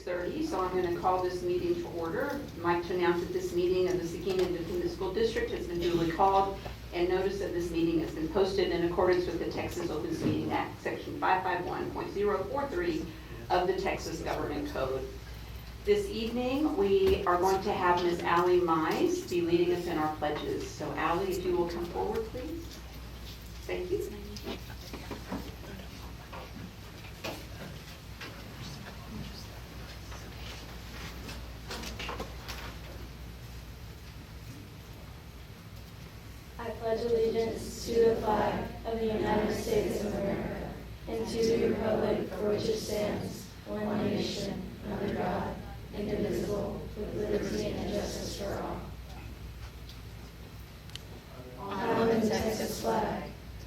6:30, so I'm going to call this meeting to order. I'd like to announce that this meeting of the Seguin Independent School District has been duly called, and notice of this meeting has been posted in accordance with the Texas Open Meeting Act, Section 551.043 of the Texas Government Code. This evening, we are going to have Ms. Allie Mize be leading us in our pledges. So Allie, if you will come forward, please. Thank you. I pledge allegiance to the flag of the United States of America and to the republic for which it stands, one nation, under God, indivisible, with liberty and justice for all. I live in the Texas flag.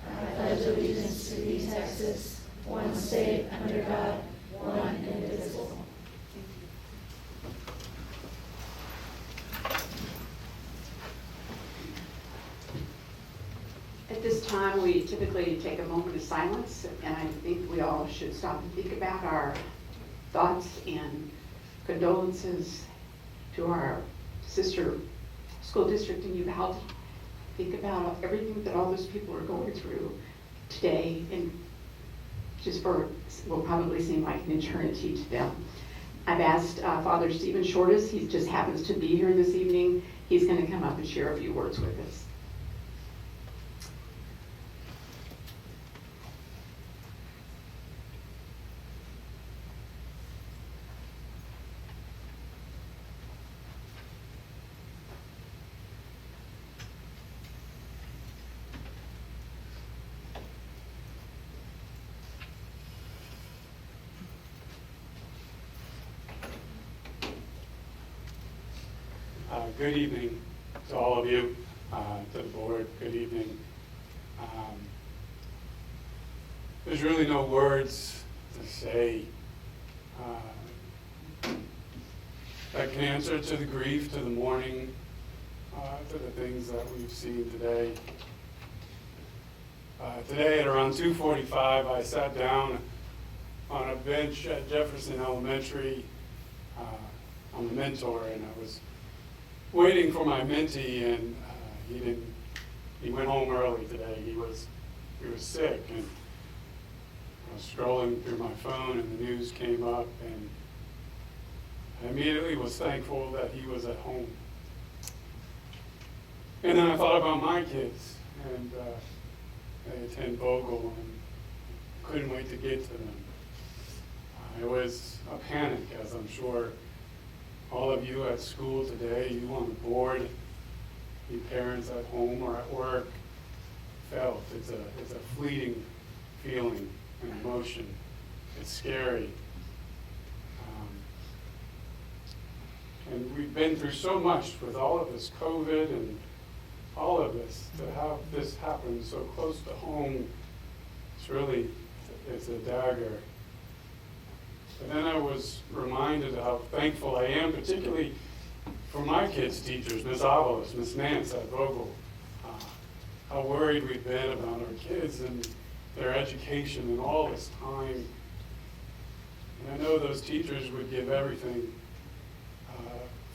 I pledge allegiance to the Texas, one state, under God, one indivisible. At this time, we typically take a moment of silence, and I think we all should stop and think about our thoughts and condolences to our sister school district in Uvalde. Think about everything that all those people are going through today, and just for will probably seem like an eternity to them. I've asked Father Stephen Shortis, he just happens to be here this evening. He's going to come up and share a few words with us. Good evening to all of you, to the board. Good evening. There's really no words to say that can answer to the grief, to the mourning, to the things that we've seen today. Today at around 2:45, I sat down on a bench at Jefferson Elementary. I'm a mentor, and I was waiting for my mentee, and he went home early today. He was sick, and I was scrolling through my phone, and the news came up, and I immediately was thankful that he was at home. And then I thought about my kids, and they attend Vogel, and couldn't wait to get to them. It was a panic, as I'm sure all of you at school today, you on the board, you parents at home or at work, felt. It's a fleeting feeling and emotion. It's scary. And we've been through so much with all of this COVID and all of this. To have this happen so close to home, it's a dagger. And then I was reminded how thankful I am, particularly for my kids' teachers, Ms. Avalos, Ms. Nance at Vogel. How worried we've been about our kids and their education and all this time. And I know those teachers would give everything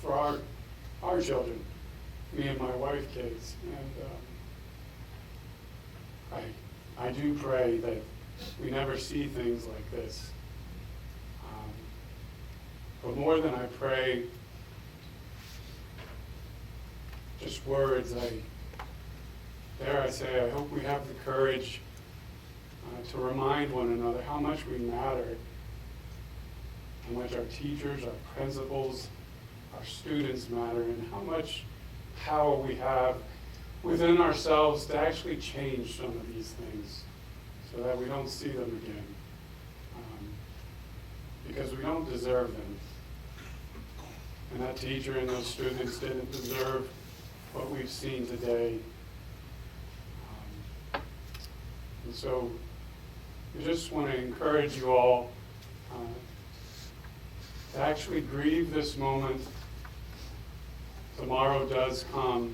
for our children, me and my wife kids. And I do pray that we never see things like this. But more than I pray, just words, I say, I hope we have the courage to remind one another how much we matter, how much our teachers, our principals, our students matter, and how much power we have within ourselves to actually change some of these things so that we don't see them again, because we don't deserve them. And that teacher and those students didn't deserve what we've seen today. And so I just want to encourage you all to actually grieve this moment. Tomorrow does come.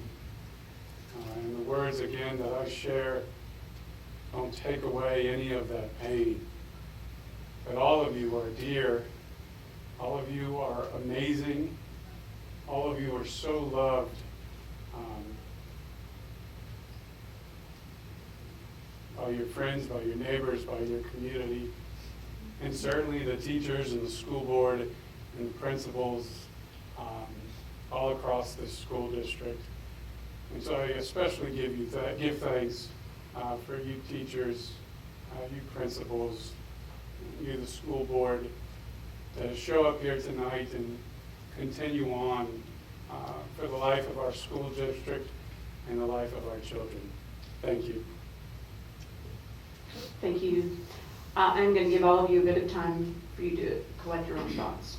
And the words, again, that I share don't take away any of that pain. But all of you are dear. All of you so loved. By your friends, by your neighbors, by your community, and certainly the teachers and the school board and the principals all across this school district. And so I especially give thanks for you teachers, you principals, you the school board, to show up here tonight and continue on for the life of our school district and the life of our children. Thank you. Thank you. I'm going to give all of you a bit of time for you to collect your own thoughts.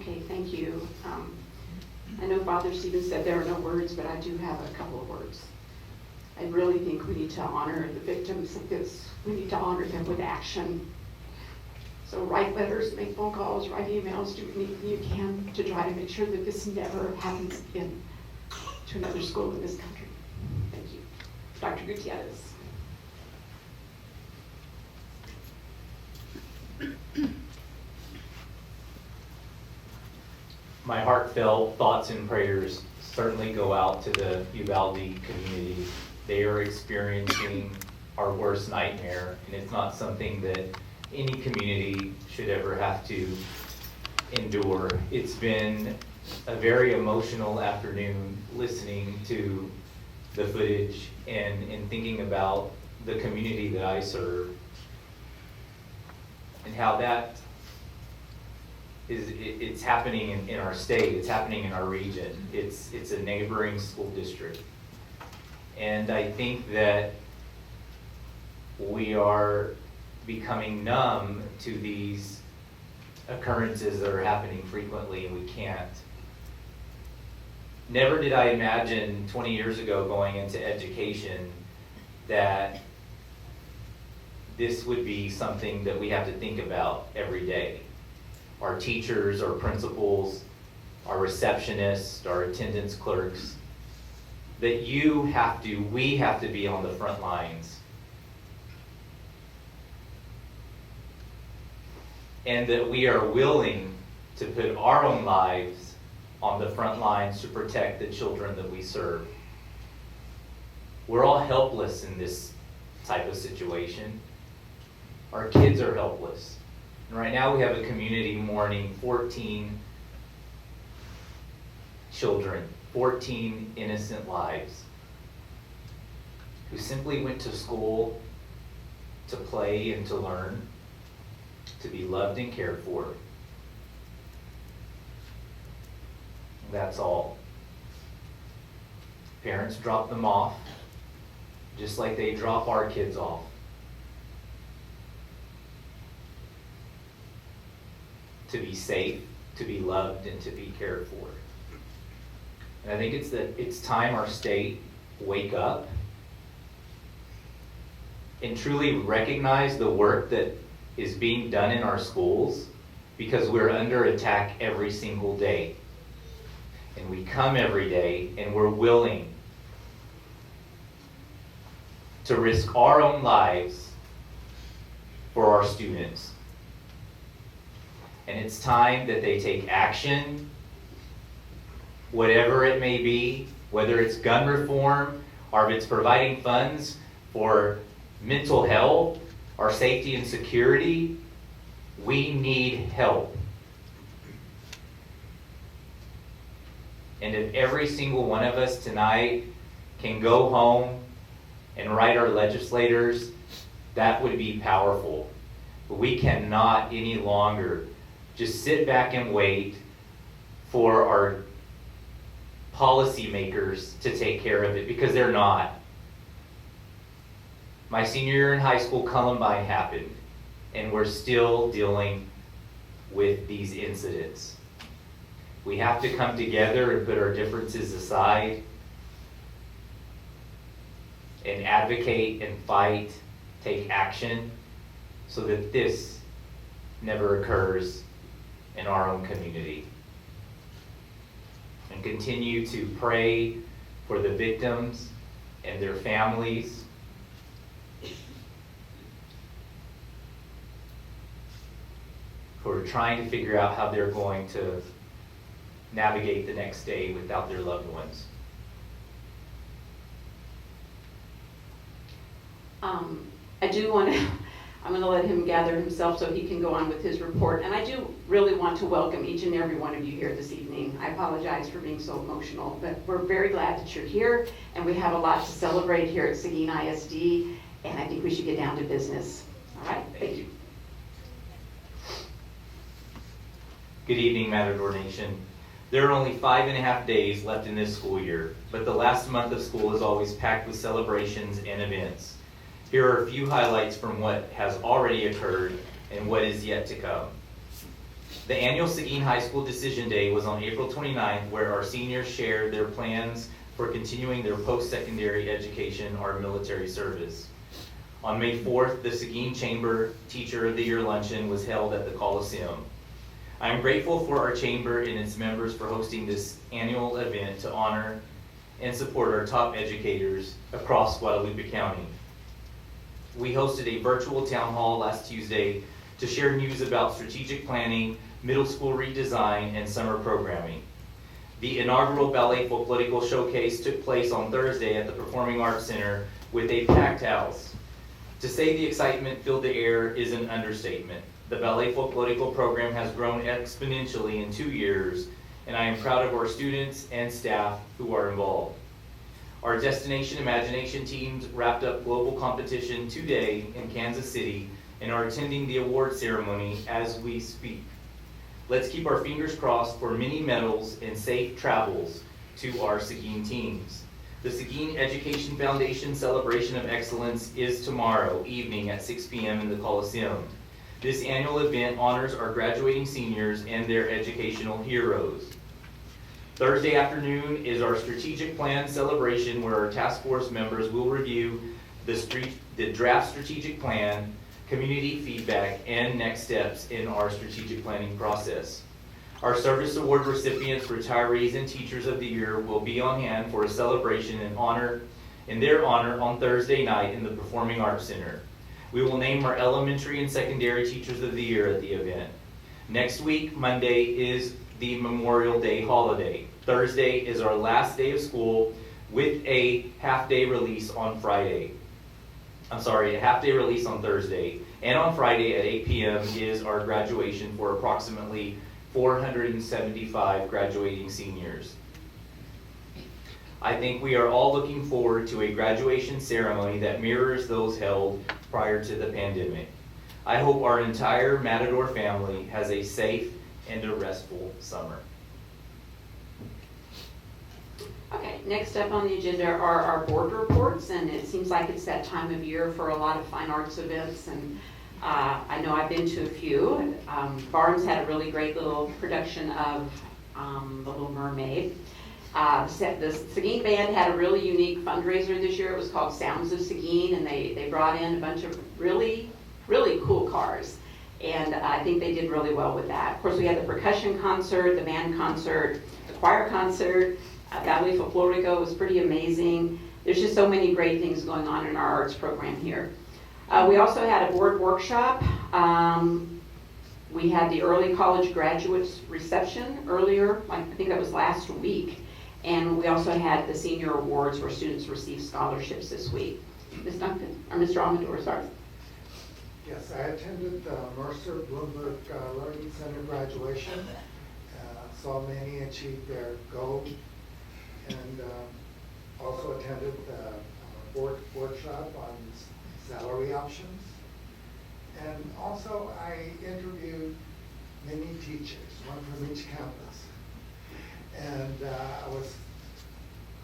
Okay, thank you. I know Father Stephen said there are no words, but I do have a couple of words. I really think we need to honor the victims of this. We need to honor them with action. So write letters, make phone calls, write emails, do anything you can to try to make sure that this never happens again to another school in this country. Thank you. Dr. Gutierrez. My heartfelt thoughts and prayers certainly go out to the Uvalde community. They are experiencing our worst nightmare, and it's not something that any community should ever have to endure. It's been a very emotional afternoon listening to the footage and thinking about the community that I serve and how that it's happening in our state, it's happening in our region. It's a neighboring school district. And I think that we are becoming numb to these occurrences that are happening frequently, and we can't. Never did I imagine 20 years ago going into education that this would be something that we have to think about every day. Our teachers, our principals, our receptionists, our attendance clerks, that we have to be on the front lines. And that we are willing to put our own lives on the front lines to protect the children that we serve. We're all helpless in this type of situation. Our kids are helpless. And right now we have a community mourning 14 children, 14 innocent lives who simply went to school to play and to learn, to be loved and cared for. That's all. Parents drop them off just like they drop our kids off. To be safe, to be loved, and to be cared for. And I think it's time our state wake up and truly recognize the work that is being done in our schools, because we're under attack every single day. And we come every day and we're willing to risk our own lives for our students. And it's time that they take action, whatever it may be, whether it's gun reform or if it's providing funds for mental health or safety and security. We need help. And if every single one of us tonight can go home and write our legislators That would be powerful. But we cannot any longer just sit back and wait for our policymakers to take care of it, because they're not. My senior year in high school, Columbine happened, and we're still dealing with these incidents. We have to come together and put our differences aside and advocate and fight, take action, so that this never occurs in our own community. And continue to pray for the victims and their families. Who are trying to figure out how they're going to navigate the next day without their loved ones. I do want to, I'm going to let him gather himself so he can go on with his report. And I do really want to welcome each and every one of you here this evening. I apologize for being so emotional, but we're very glad that you're here, and we have a lot to celebrate here at Seguin ISD, and I think we should get down to business. All right, thank you. Good evening, Matador Nation. There are only 5.5 days left in this school year, but the last month of school is always packed with celebrations and events. Here are a few highlights from what has already occurred and what is yet to come. The annual Seguin High School Decision Day was on April 29th, where our seniors shared their plans for continuing their post-secondary education or military service. On May 4th, the Seguin Chamber Teacher of the Year Luncheon was held at the Coliseum. I am grateful for our chamber and its members for hosting this annual event to honor and support our top educators across Guadalupe County. We hosted a virtual town hall last Tuesday to share news about strategic planning, middle school redesign, and summer programming. The inaugural Ballet Folklorico Showcase took place on Thursday at the Performing Arts Center with a packed house. To say the excitement filled the air is an understatement. The Ballet Folklorico program has grown exponentially in 2 years, and I am proud of our students and staff who are involved. Our Destination Imagination teams wrapped up global competition today in Kansas City and are attending the award ceremony as we speak. Let's keep our fingers crossed for many medals and safe travels to our Seguin teams. The Seguin Education Foundation Celebration of Excellence is tomorrow evening at 6 p.m. in the Coliseum. This annual event honors our graduating seniors and their educational heroes. Thursday afternoon is our strategic plan celebration, where our task force members will review the draft strategic plan, community feedback, and next steps in our strategic planning process. Our service award recipients, retirees, and teachers of the year will be on hand for a celebration in their honor on Thursday night in the Performing Arts Center. We will name our elementary and secondary teachers of the year at the event. Next week, Monday, is the Memorial Day holiday. Thursday is our last day of school with a half-day release on Friday. A half-day release on Thursday. And on Friday at 8 p.m. is our graduation for approximately 475 graduating seniors. I think we are all looking forward to a graduation ceremony that mirrors those held prior to the pandemic. I hope our entire Matador family has a safe and a restful summer. Okay, next up on the agenda are our board reports, and it seems like it's that time of year for a lot of fine arts events, and I know I've been to a few. Barnes had a really great little production of The Little Mermaid. The Seguin Band had a really unique fundraiser this year. It was called Sounds of Seguin, and they brought in a bunch of really, really cool cars. And I think they did really well with that. Of course, we had the percussion concert, the band concert, the choir concert. Ballet Folklorico was pretty amazing. There's just so many great things going on in our arts program here. We also had a board workshop. We had the early college graduates reception earlier, I think that was last week. And we also had the senior awards where students received scholarships this week. Ms. Duncan, or Mr. Amador, sorry. Yes, I attended the Mercer Bloomberg Learning Center graduation. Saw many achieve their goal, and also attended the board workshop on salary options. And also I interviewed many teachers, one from each campus. And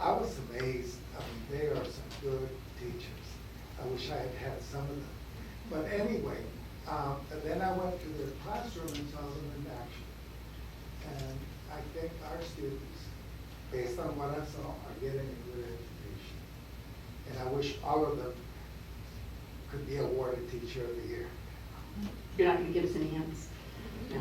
I was amazed. I mean, they are some good teachers. I wish I had had some of them. But anyway, and then I went to their classroom and saw them in action. And I think our students, based on what I saw, are getting a good education. And I wish all of them could be awarded Teacher of the Year. You're not going to give us any hints? No.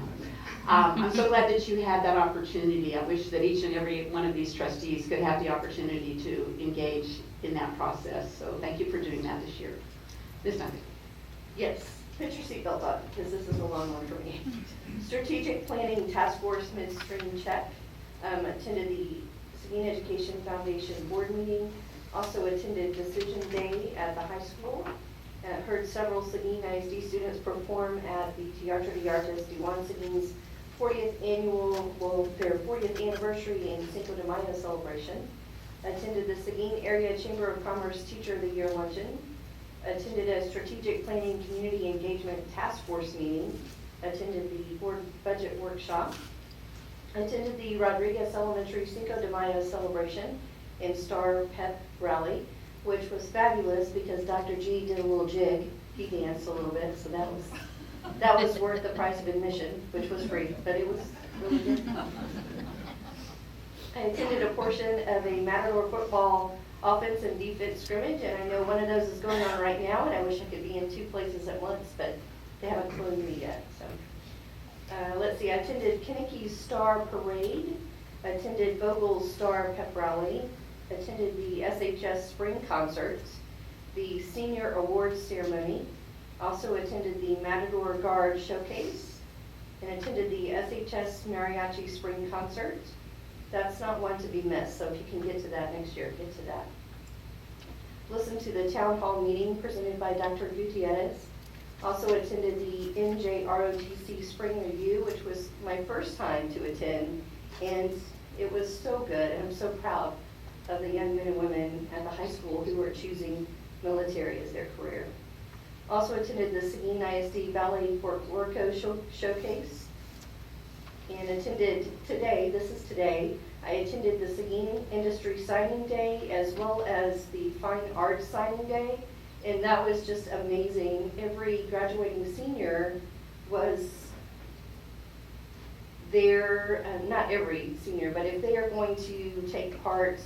I'm so glad that you had that opportunity. I wish that each and every one of these trustees could have the opportunity to engage in that process. So thank you for doing that this year. Ms. Duncan. Yes, put your seatbelt on, because this is a long one for me. Strategic Planning Task Force midstream check. Attended the Seguin Education Foundation board meeting. Also attended Decision Day at the high school. Heard several Seguin ISD students perform at the Teatro de Artes de Juan Seguin's 40th anniversary and Cinco de Mayo celebration. Attended the Seguin Area Chamber of Commerce Teacher of the Year luncheon. Attended a Strategic Planning Community Engagement Task Force meeting. Attended the board budget workshop. Attended the Rodriguez Elementary Cinco de Mayo celebration and Star Pep Rally, which was fabulous because Dr. G did a little jig. He danced a little bit, so that was worth the price of admission, which was free, but it was really good. I attended a portion of a Matador football offense and defense scrimmage, and I know one of those is going on right now, and I wish I could be in two places at once, but they haven't closed me yet. So, let's see. I attended Kinnicky's Star Parade, attended Vogel's Star Pep Rally, attended the SHS Spring Concerts, the Senior Awards Ceremony, also attended the Matador Guard Showcase, and attended the SHS Mariachi Spring Concert. That's not one to be missed, so if you can get to that next year, get to that. Listened to the town hall meeting presented by Dr. Gutierrez. Also attended the Njrotc Spring Review, which was my first time to attend, and it was so good, and I'm so proud of the young men and women at the high school who are choosing military as their career. Also attended the Seguin ISD Valley Folklorico Showcase, and attended today, this is today, I attended the Seguin Industry Signing Day as well as the Fine Arts Signing Day, and that was just amazing. Every graduating senior was there, not every senior, but if they are going to take part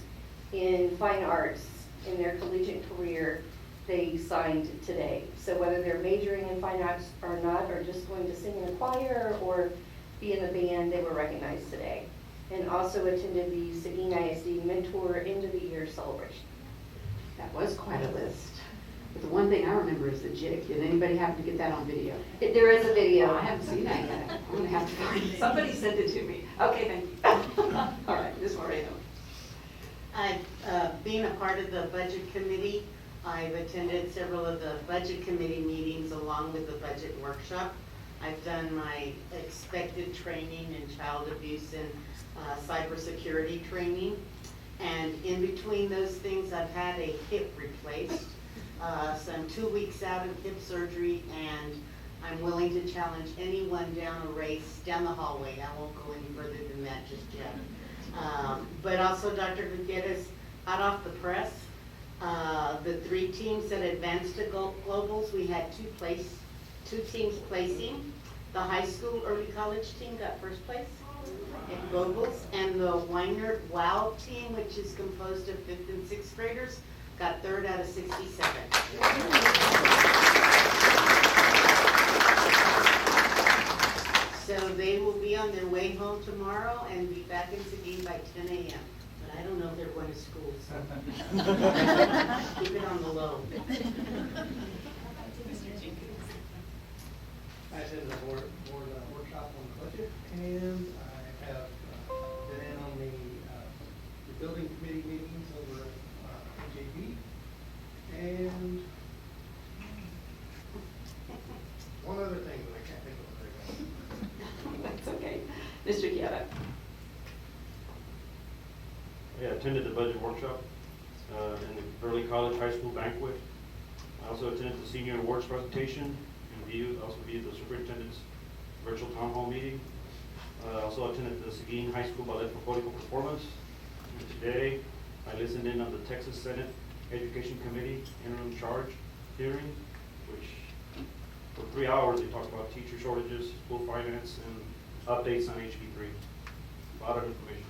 in fine arts in their collegiate career, they signed today. So whether they're majoring in fine arts or not, or just going to sing in a choir or be in a band, they were recognized today. And also attended the Seguin ISD Mentor End of the Year celebration. That was quite a list. But the one thing I remember is the jig. Did anybody happen to get that on video? There is a video. I haven't seen that yet. I'm gonna have to find it. Somebody sent it to me. Okay, thank you. All right, Ms. Moreno. Being a part of the budget committee, I've attended several of the budget committee meetings along with the budget workshop. I've done my expected training in child abuse and cybersecurity training. And in between those things, I've had a hip replaced. So I'm 2 weeks out of hip surgery, and I'm willing to challenge anyone down a race down the hallway. I won't go any further than that just yet. But also, Dr. Gutierrez, hot off the press, the 3 teams that advanced to globals, we had 2 teams placing. The high school early college team got first place at globals, and the Weiner WOW team, which is composed of 5th and 6th graders, got 3rd out of 67. So they will be on their way home tomorrow and be back in Seguin by 10 a.m. But I don't know if they're going to school, so keep it on the low. I attended the board workshop on the budget, and I have been in on the building committee meetings over at JB. And one other thing that I can't think of right now. That's okay. Mr. Guerra. Yeah, I attended the budget workshop in the early college high school banquet. I also attended the senior awards presentation and also viewed the superintendent's virtual town hall meeting. I also attended the Seguin High School Ballet for Political Performance. And today, I listened in on the Texas Senate Education Committee interim charge hearing, which for 3 hours they talked about teacher shortages, school finance, and updates on HB3. A lot of information.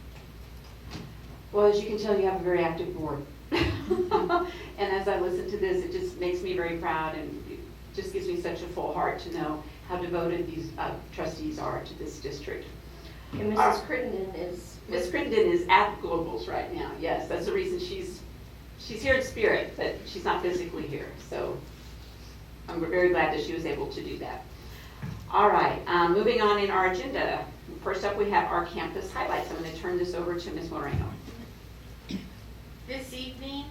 Well, as you can tell, you have a very active board. And as I listen to this, it just makes me very proud, and it just gives me such a full heart to know how devoted these trustees are to this district. And Mrs. Crittenden is. Ms. Crittenden is at Globals right now. Yes, that's the reason she's here in spirit, but she's not physically here. So I'm very glad that she was able to do that. All right, moving on in our agenda. First up, we have our campus highlights. I'm going to turn this over to Ms. Moreno. This evening,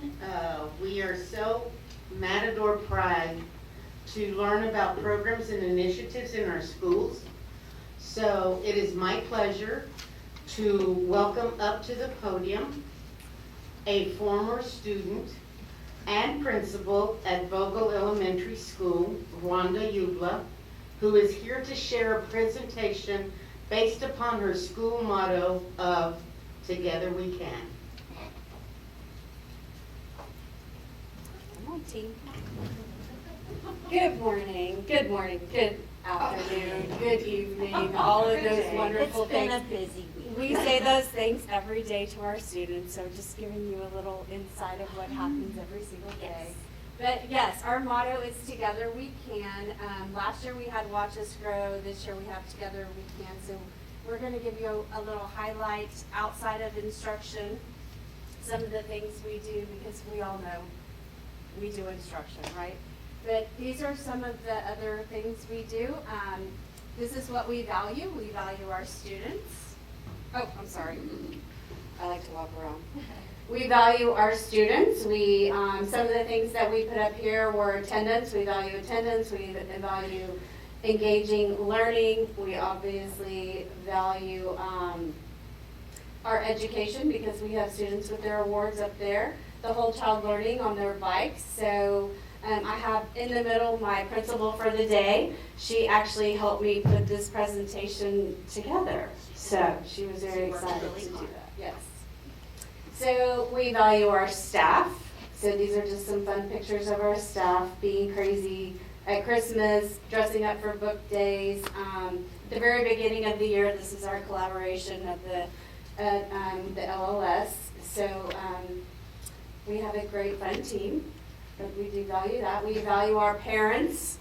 we are so Matador proud to learn about programs and initiatives in our schools. So it is my pleasure to welcome up to the podium a former student and principal at Vogel Elementary School, Rhonda Eubla, who is here to share a presentation based upon her school motto of Together We Can. Come on, team. Good morning, good afternoon, good evening, all of those wonderful things. It's been a busy week. We say those things every day to our students, so just giving you a little insight of what happens every single day. But yes, our motto is Together We Can. Last year we had Watch Us Grow, this year we have Together We Can. So we're going to give you a little highlight outside of instruction, some of the things we do, because we all know we do instruction, right? But these are some of the other things we do. This is what we value. We value our students. Oh, I'm sorry. I like to walk around. We value our students. We some of the things that we put up here were attendance. We value attendance. We value engaging learning. We obviously value our education, because we have students with their awards up there. The whole child learning on their bikes. So I have in the middle my principal for the day. She actually helped me put this presentation together. So she was very excited to do that. Yes. So we value our staff. So these are just some fun pictures of our staff being crazy at Christmas, dressing up for book days. At the very beginning of the year, this is our collaboration at the LLS. So we have a great fun team, but we do value that. We value our parents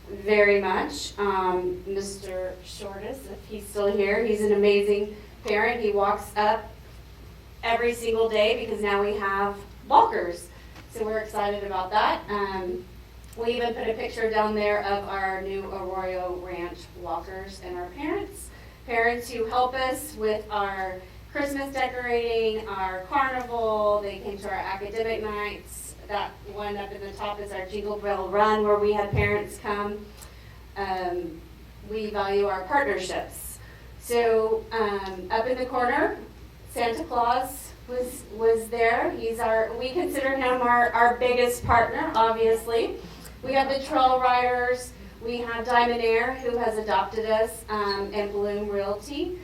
very much. Mr. Shortis, if he's still here, he's an amazing parent. He walks up every single day because now we have walkers. So we're excited about that. We even put a picture down there of our new Arroyo Ranch walkers and our parents who help us with our Christmas decorating, our carnival. They came to our academic nights. That one up in the top is our Jingle Bell Run, where we had parents come. We value our partnerships. So up in the corner, Santa Claus was there. We consider him our biggest partner, obviously. We have the Trail Riders. We have Diamond Air, who has adopted us, and Bloom Realty.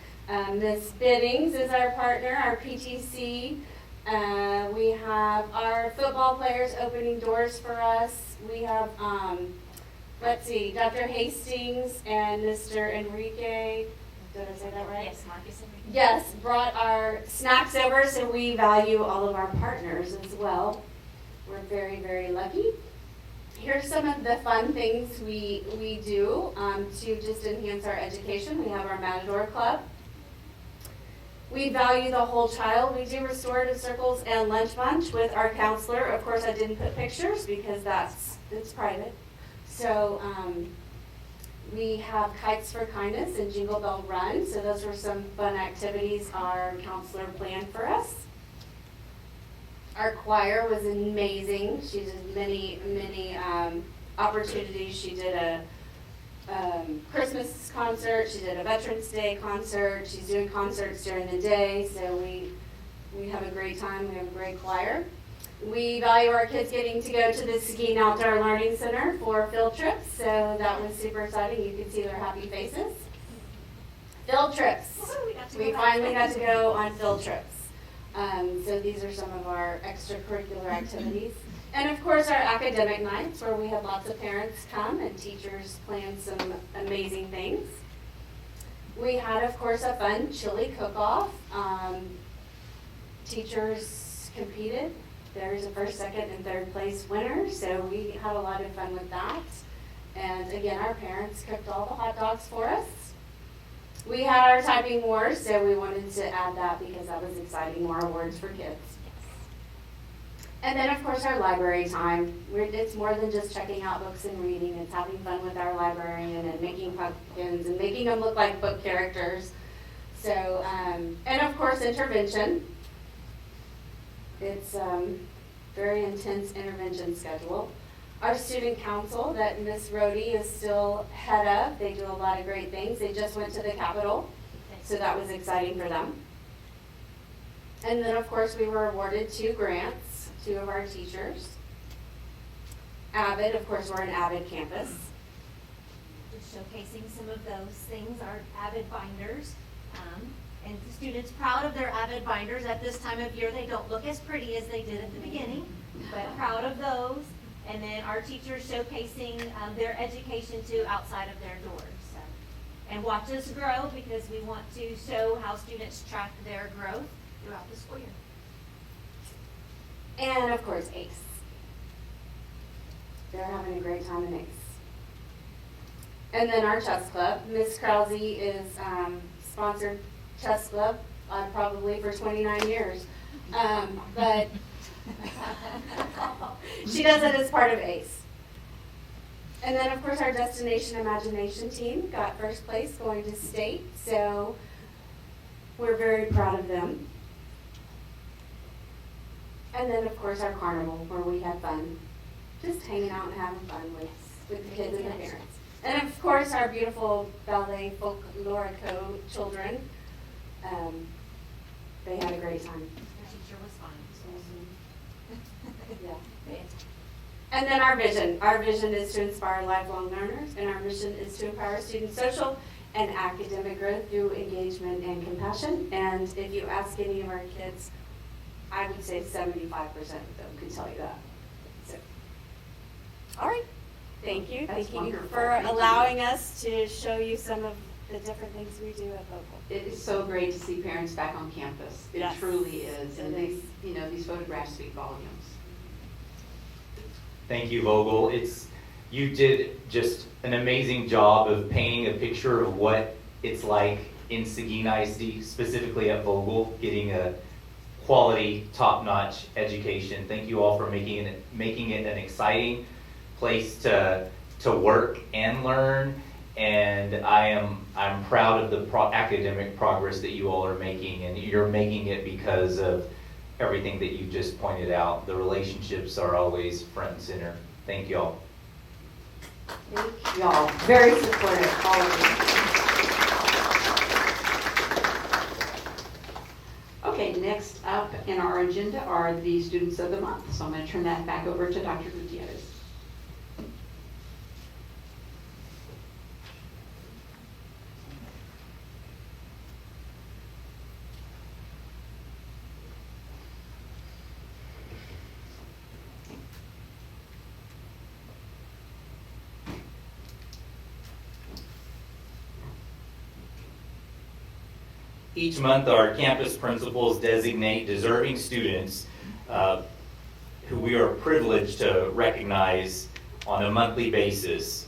Miss Biddings is our partner, our PTC. We have our football players opening doors for us. We have, Dr. Hastings and Mr. Enrique. Did I say that right? Yes, Marcus Enrique. Yes, brought our snacks over, so we value all of our partners as well. We're very, very lucky. Here's some of the fun things we do to just enhance our education. We have our Matador Club. We value the whole child. We do restorative circles and lunch bunch with our counselor. Of course, I didn't put pictures because it's private. So we have Kites for Kindness and Jingle Bell Run. So those were some fun activities our counselor planned for us. Our choir was amazing. She did many opportunities. She did a Christmas concert. She did a Veterans Day concert. She's doing concerts during the day. So we have a great time. We have a great choir. We value our kids getting to go to the Seguin Outdoor Learning Center for field trips, so that was super exciting. You can see their happy faces. Field trips. We finally got to go on field trips. So these are some of our extracurricular activities. And of course, our academic nights, where we had lots of parents come and teachers plan some amazing things. We had, of course, a fun chili cook-off. Teachers competed. There's a first, second, and third place winner, so we had a lot of fun with that. And again, our parents cooked all the hot dogs for us. We had our typing wars, so we wanted to add that because that was exciting, more awards for kids. And then, of course, our library time. It's more than just checking out books and reading. It's having fun with our librarian and making pumpkins and making them look like book characters. So, and of course, intervention. It's very intense intervention schedule. Our student council that Ms. Njrotc is still head of, they do a lot of great things. They just went to the Capitol, so that was exciting for them. And then, of course, we were awarded 2 grants, 2 of our teachers. Avid, of course, we're an Avid campus. Just showcasing some of those things, our Avid binders. And the students proud of their Avid binders. At this time of year, they don't look as pretty as they did at the beginning, but proud of those. And then our teachers showcasing their education too outside of their doors. So, and watch us grow, because we want to show how students track their growth throughout the school year. And of course, ACE. They're having a great time in ACE. And then our chess club. Miss Krause is sponsored chess club probably for 29 years. But she does it as part of ACE. And then, of course, our Destination Imagination team got first place going to state, so we're very proud of them. And then, of course, our carnival, where we had fun, just hanging out and having fun with the kids and the parents. And, of course, our beautiful ballet folklorico children, they had a great time. Our teacher was fun. Yeah. And then our vision. Our vision is to inspire lifelong learners, and our mission is to empower student social and academic growth through engagement and compassion. And if you ask any of our kids, I would say 75% of them could tell you that. So, all right. Thank you. That's Thank you wonderful. for Thank you. allowing us to show you some of the different things we do at Vocal. It is so great to see parents back on campus. It Yes. truly is. And It is. these photographs speak volumes. Thank you, Vogel. You did just an amazing job of painting a picture of what it's like in Seguin ISD, specifically at Vogel, getting a quality, top-notch education. Thank you all for making it an exciting place to work and learn. And I'm proud of the academic progress that you all are making, and you're making it because of everything that you just pointed out. The relationships are always front and center. Thank you all. Thank y'all. Very supportive, all of you. Okay, next up in our agenda are the students of the month. So I'm going to turn that back over to Dr. Gutierrez. Each month, our campus principals designate deserving students who we are privileged to recognize on a monthly basis.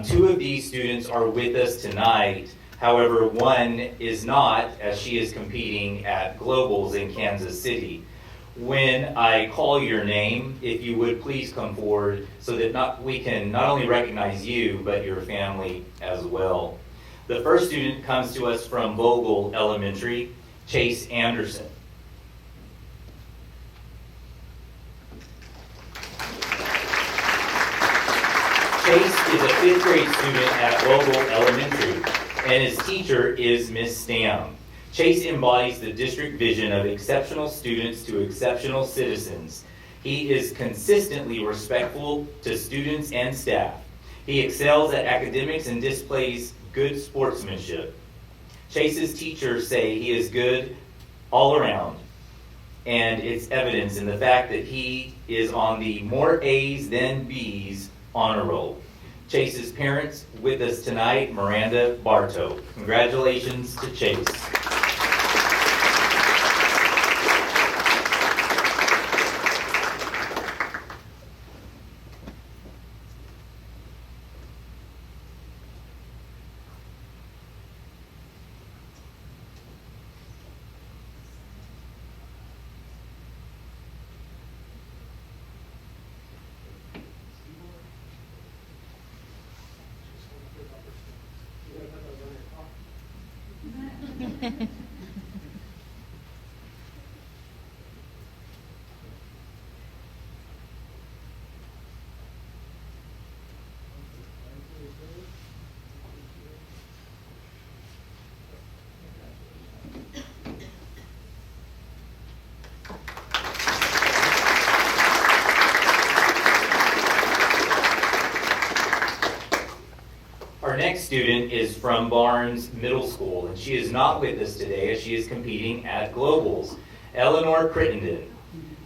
2 of these students are with us tonight. However, one is not, as she is competing at Globals in Kansas City. When I call your name, if you would please come forward so that we can not only recognize you, but your family as well. The first student comes to us from Vogel Elementary, Chase Anderson. Chase is a 5th grade student at Vogel Elementary, and his teacher is Ms. Stam. Chase embodies the district vision of exceptional students to exceptional citizens. He is consistently respectful to students and staff. He excels at academics and displays good sportsmanship. Chase's teachers say he is good all around, and it's evidence in the fact that he is on the more A's than B's honor roll. Chase's parents with us tonight, Miranda Bartow. Congratulations to Chase. Our next student is from Barnes Middle School, and she is not with us today as she is competing at Globals. Eleanor Crittenden.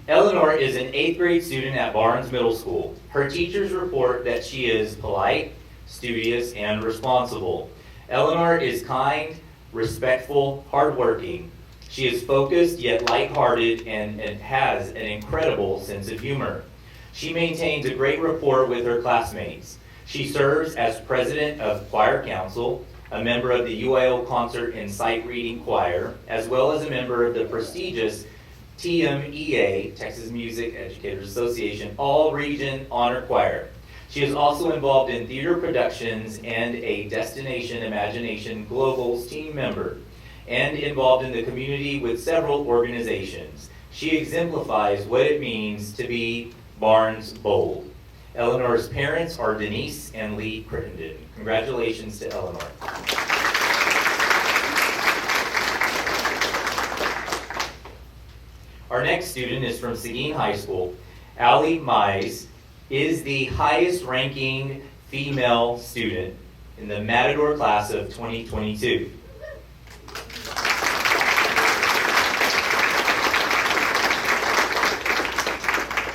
Eleanor is an 8th grade student at Barnes Middle School. Her teachers report that she is polite, studious, and responsible. Eleanor is kind, respectful, hardworking. She is focused yet lighthearted and has an incredible sense of humor. She maintains a great rapport with her classmates. She serves as president of Choir Council, a member of the UIL Concert and Sight Reading Choir, as well as a member of the prestigious TMEA, Texas Music Educators Association, All-Region Honor Choir. She is also involved in theater productions and a Destination Imagination Globals team member, and involved in the community with several organizations. She exemplifies what it means to be Barnes Bold. Eleanor's parents are Denise and Lee Crittenden. Congratulations to Eleanor. Our next student is from Seguin High School. Allie Mize is the highest ranking female student in the Matador class of 2022.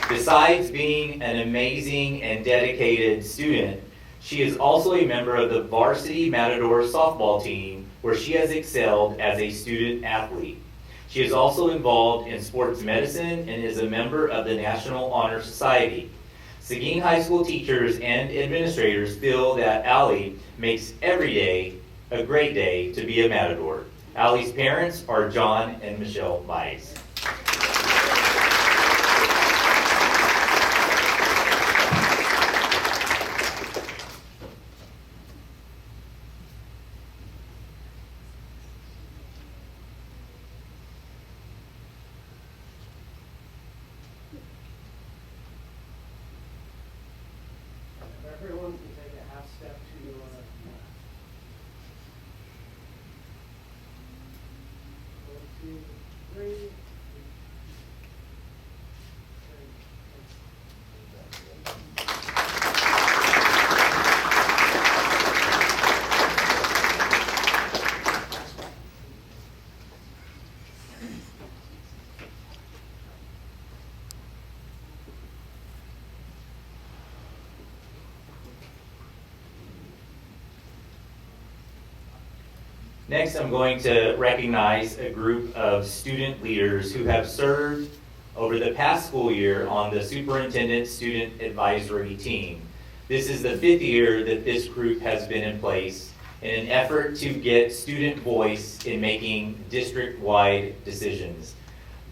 Besides being an amazing and dedicated student, she is also a member of the varsity Matador softball team, where she has excelled as a student athlete. She is also involved in sports medicine and is a member of the National Honor Society. Seguin High School teachers and administrators feel that Allie makes every day a great day to be a Matador. Allie's parents are John and Michelle Mize. Everyone can take a half step to 1, 2, 3. Next, I'm going to recognize a group of student leaders who have served over the past school year on the Superintendent Student Advisory Team. This is the 5th year that this group has been in place in an effort to get student voice in making district-wide decisions.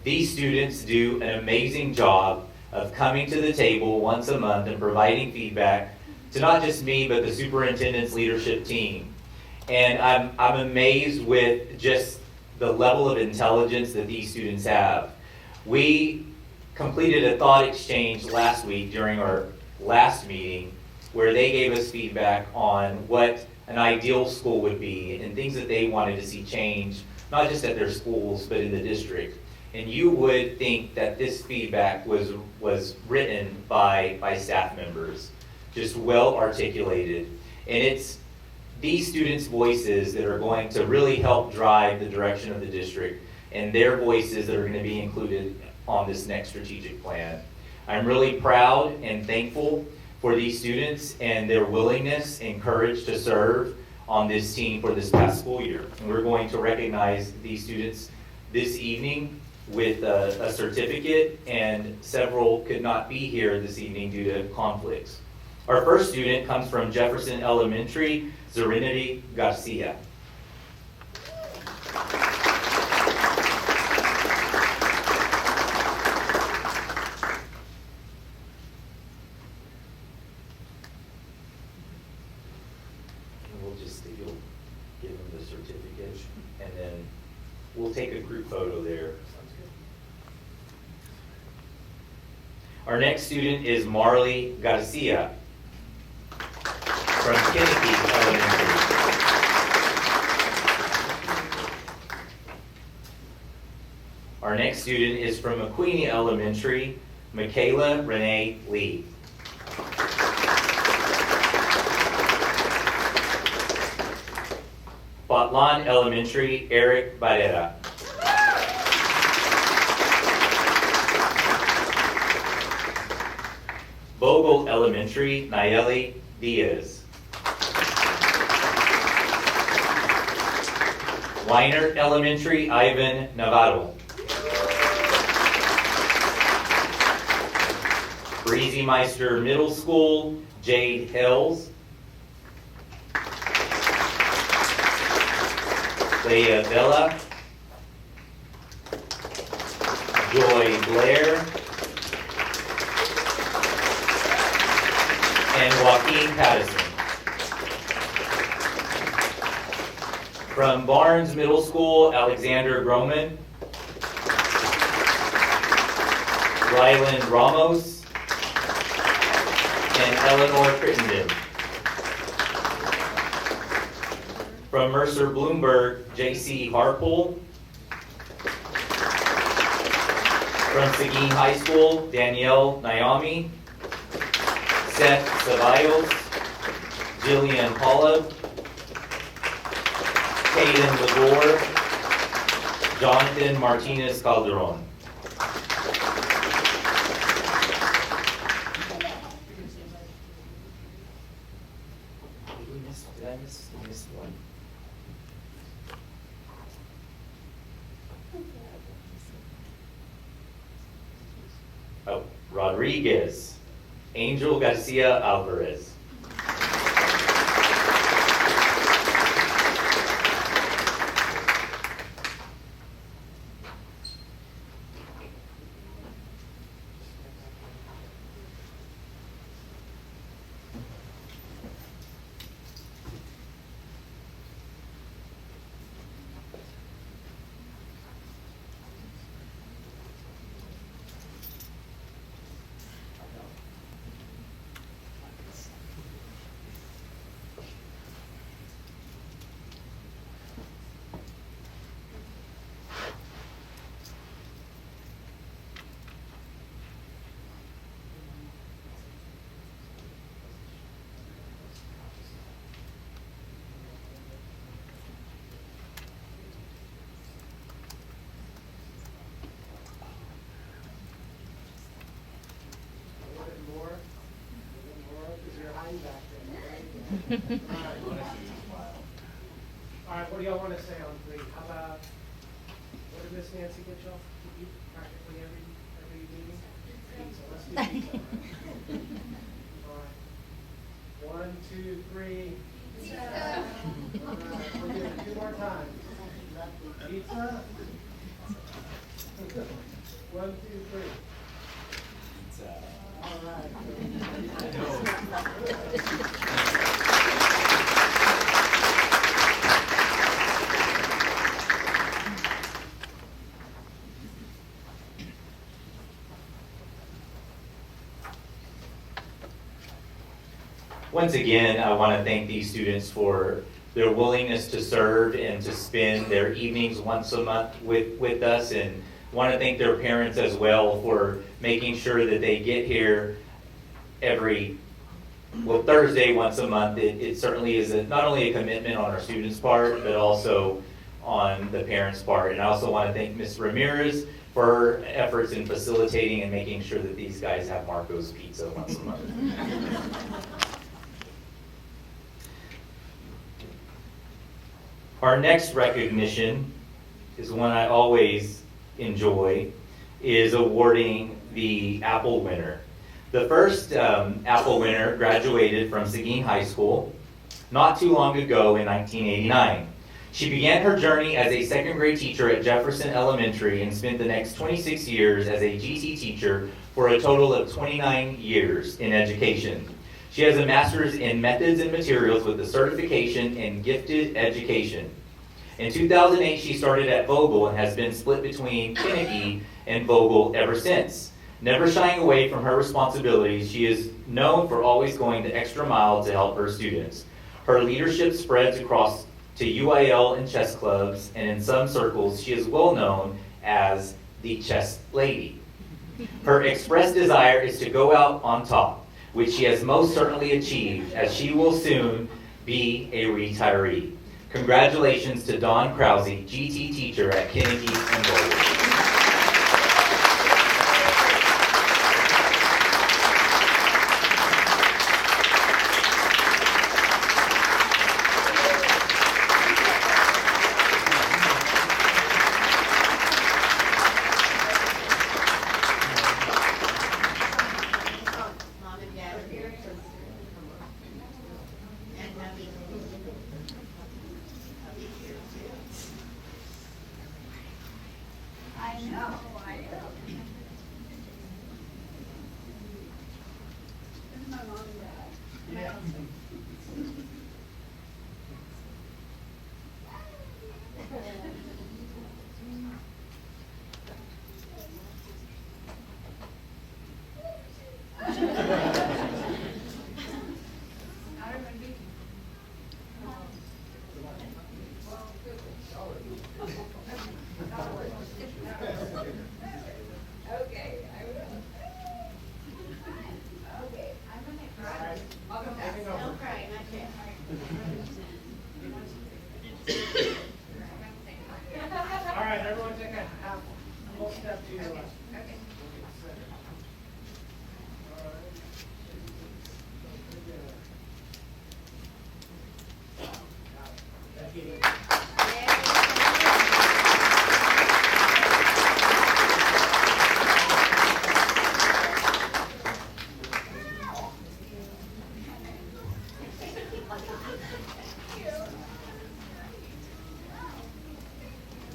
These students do an amazing job of coming to the table once a month and providing feedback to not just me, but the superintendent's leadership team. And I'm amazed with just the level of intelligence that these students have. We completed a thought exchange last week during our last meeting where they gave us feedback on what an ideal school would be and things that they wanted to see change, not just at their schools, but in the district. And you would think that this feedback was written by staff members, just well articulated. And it's these students' voices that are going to really help drive the direction of the district, and their voices that are going to be included on this next strategic plan. I'm really proud and thankful for these students and their willingness and courage to serve on this team for this past school year. And we're going to recognize these students this evening with a certificate, and several could not be here this evening due to conflicts. Our first student comes from Jefferson Elementary, Serenity Garcia. We'll just give them the certificate, and then we'll take a group photo there. Our next student is Marley Garcia from Kennedy Elementary. Our next student is from McQueenie Elementary, Michaela Renee Lee. Batlan Elementary, Eric Barrera. Bogle Elementary, Nayeli Diaz. Weiner Elementary, Ivan Navarro. Breezy Meister Middle School, Jade Hills. Leah Bella. Joy Blair. And Joaquin Patterson. From Barnes Middle School, Alexander Groman. Ryland Ramos. And Eleanor Crittenden. From Mercer Bloomberg, J.C. Harpole. From Seguin High School, Danielle Naomi. Seth Ceballos, Jillian Pollab, Caden Labor, Jonathan Martinez Calderon. Did I miss one? Oh, Rodriguez. Angel Garcia Alvarez. All right, what do y'all want to say on three? How about, what did Miss Nancy get y'all to eat practically every meeting? Pizza, let's do pizza. All right. 1, 2, 3. Pizza. All right, we'll do it 2 more times. Pizza. 1, 2, 3. Pizza. All right. Once again, I want to thank these students for their willingness to serve and to spend their evenings once a month with us. And Want to thank their parents as well for making sure that they get here Thursday once a month. It certainly is not only a commitment on our students' part, but also on the parents' part. And I also want to thank Ms. Ramirez for her efforts in facilitating and making sure that these guys have Marco's Pizza once a month. Our next recognition is one I always enjoy, is awarding the Apple winner. The first Apple winner graduated from Seguin High School not too long ago in 1989. She began her journey as a second grade teacher at Jefferson Elementary and spent the next 26 years as a GT teacher for a total of 29 years in education. She has a master's in methods and materials with a certification in gifted education. In 2008, she started at Vogel and has been split between Kinnicky and Vogel ever since. Never shying away from her responsibilities, she is known for always going the extra mile to help her students. Her leadership spreads across to UIL and chess clubs, and in some circles, she is well known as the chess lady. Her expressed desire is to go out on top, which she has most certainly achieved, as she will soon be a retiree. Congratulations to Dawn Krause, GT teacher at Kinnicky and Vogel.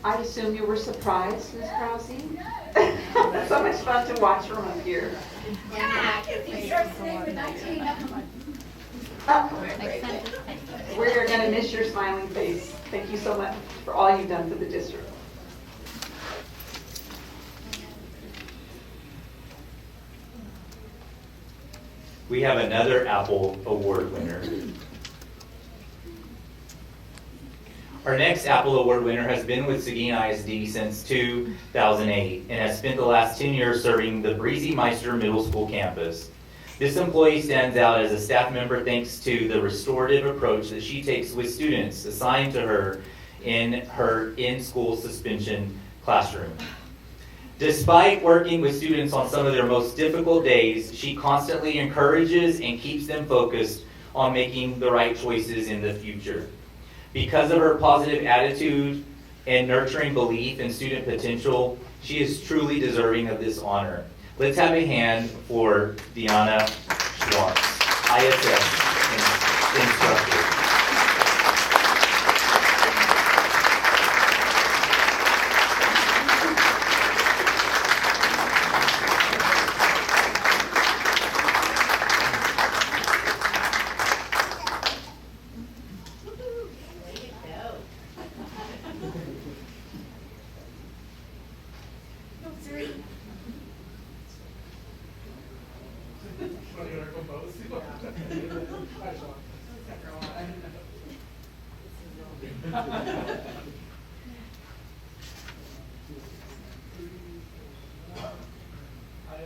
I assume you were surprised, Ms. Krause? So much fun to watch from up here. We're going to miss your smiling face. Thank you so much for all you've done for the district. We have another Apple Award winner. Our next Apple Award winner has been with Seguin ISD since 2008 and has spent the last 10 years serving the Breezy Meister Middle School campus. This employee stands out as a staff member thanks to the restorative approach that she takes with students assigned to her in her in-school suspension classroom. Despite working with students on some of their most difficult days, she constantly encourages and keeps them focused on making the right choices in the future. Because of her positive attitude and nurturing belief in student potential, she is truly deserving of this honor. Let's have a hand for Deanna Schwartz, ISS instructor.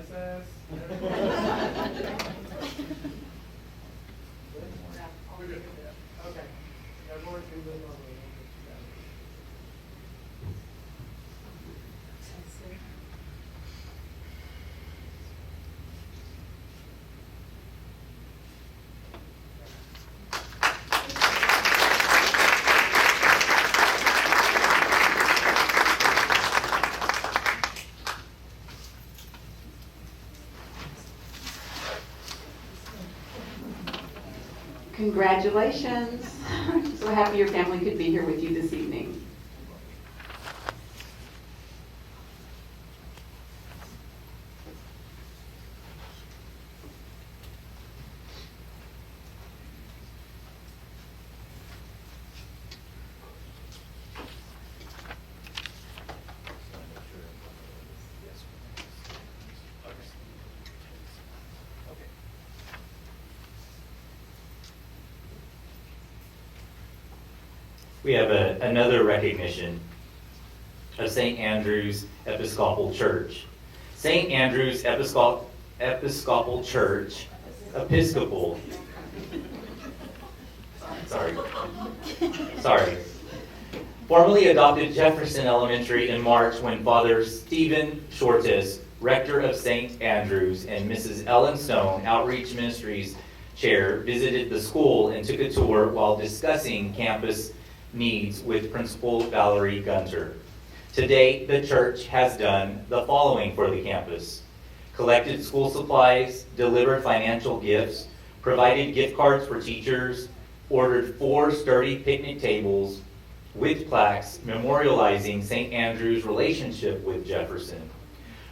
recess. Okay. Everyone can move on. Congratulations. So happy your family could be here with you this evening. We have another recognition of St. Andrew's Episcopal Church. St. Andrew's Episcopal Church, Episcopal. Sorry. Formally adopted Jefferson Elementary in March when Father Stephen Njrotc, rector of St. Andrew's, and Mrs. Ellen Stone, Outreach Ministries Chair, visited the school and took a tour while discussing campus needs with Principal Valerie Gunter. To date, the church has done the following for the campus: collected school supplies, delivered financial gifts, provided gift cards for teachers, ordered 4 sturdy picnic tables with plaques memorializing St. Andrew's relationship with Jefferson,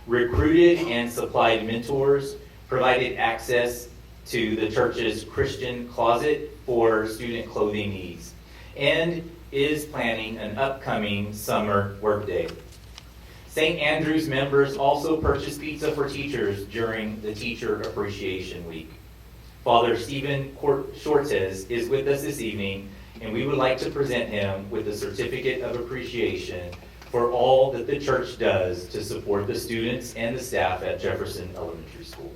recruited and supplied mentors, provided access to the church's Christian closet for student clothing needs, and is planning an upcoming summer workday. St. Andrew's members also purchased pizza for teachers during the Teacher Appreciation Week. Father Stephen Njrotc is with us this evening, and we would like to present him with a certificate of appreciation for all that the church does to support the students and the staff at Jefferson Elementary School.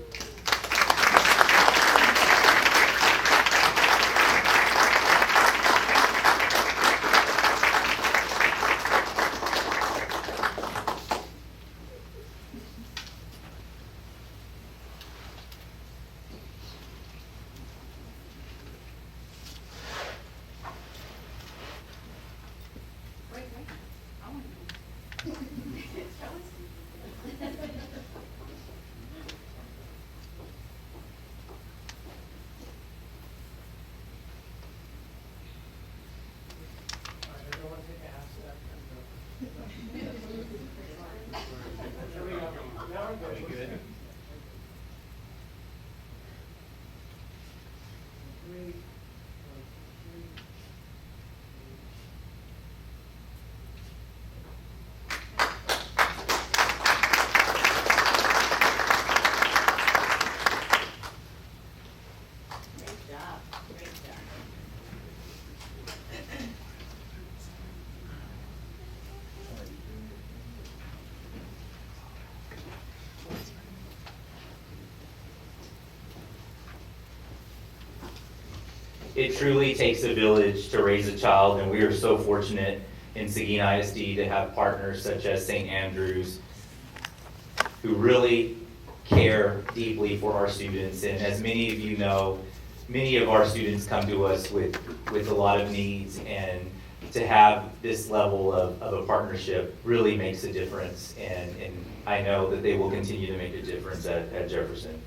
It truly takes a village to raise a child, and we are so fortunate in Seguin ISD to have partners such as St. Andrew's who really care deeply for our students. And as many of you know, many of our students come to us with a lot of needs, and to have this level of a partnership really makes a difference, and I know that they will continue to make a difference at Jefferson.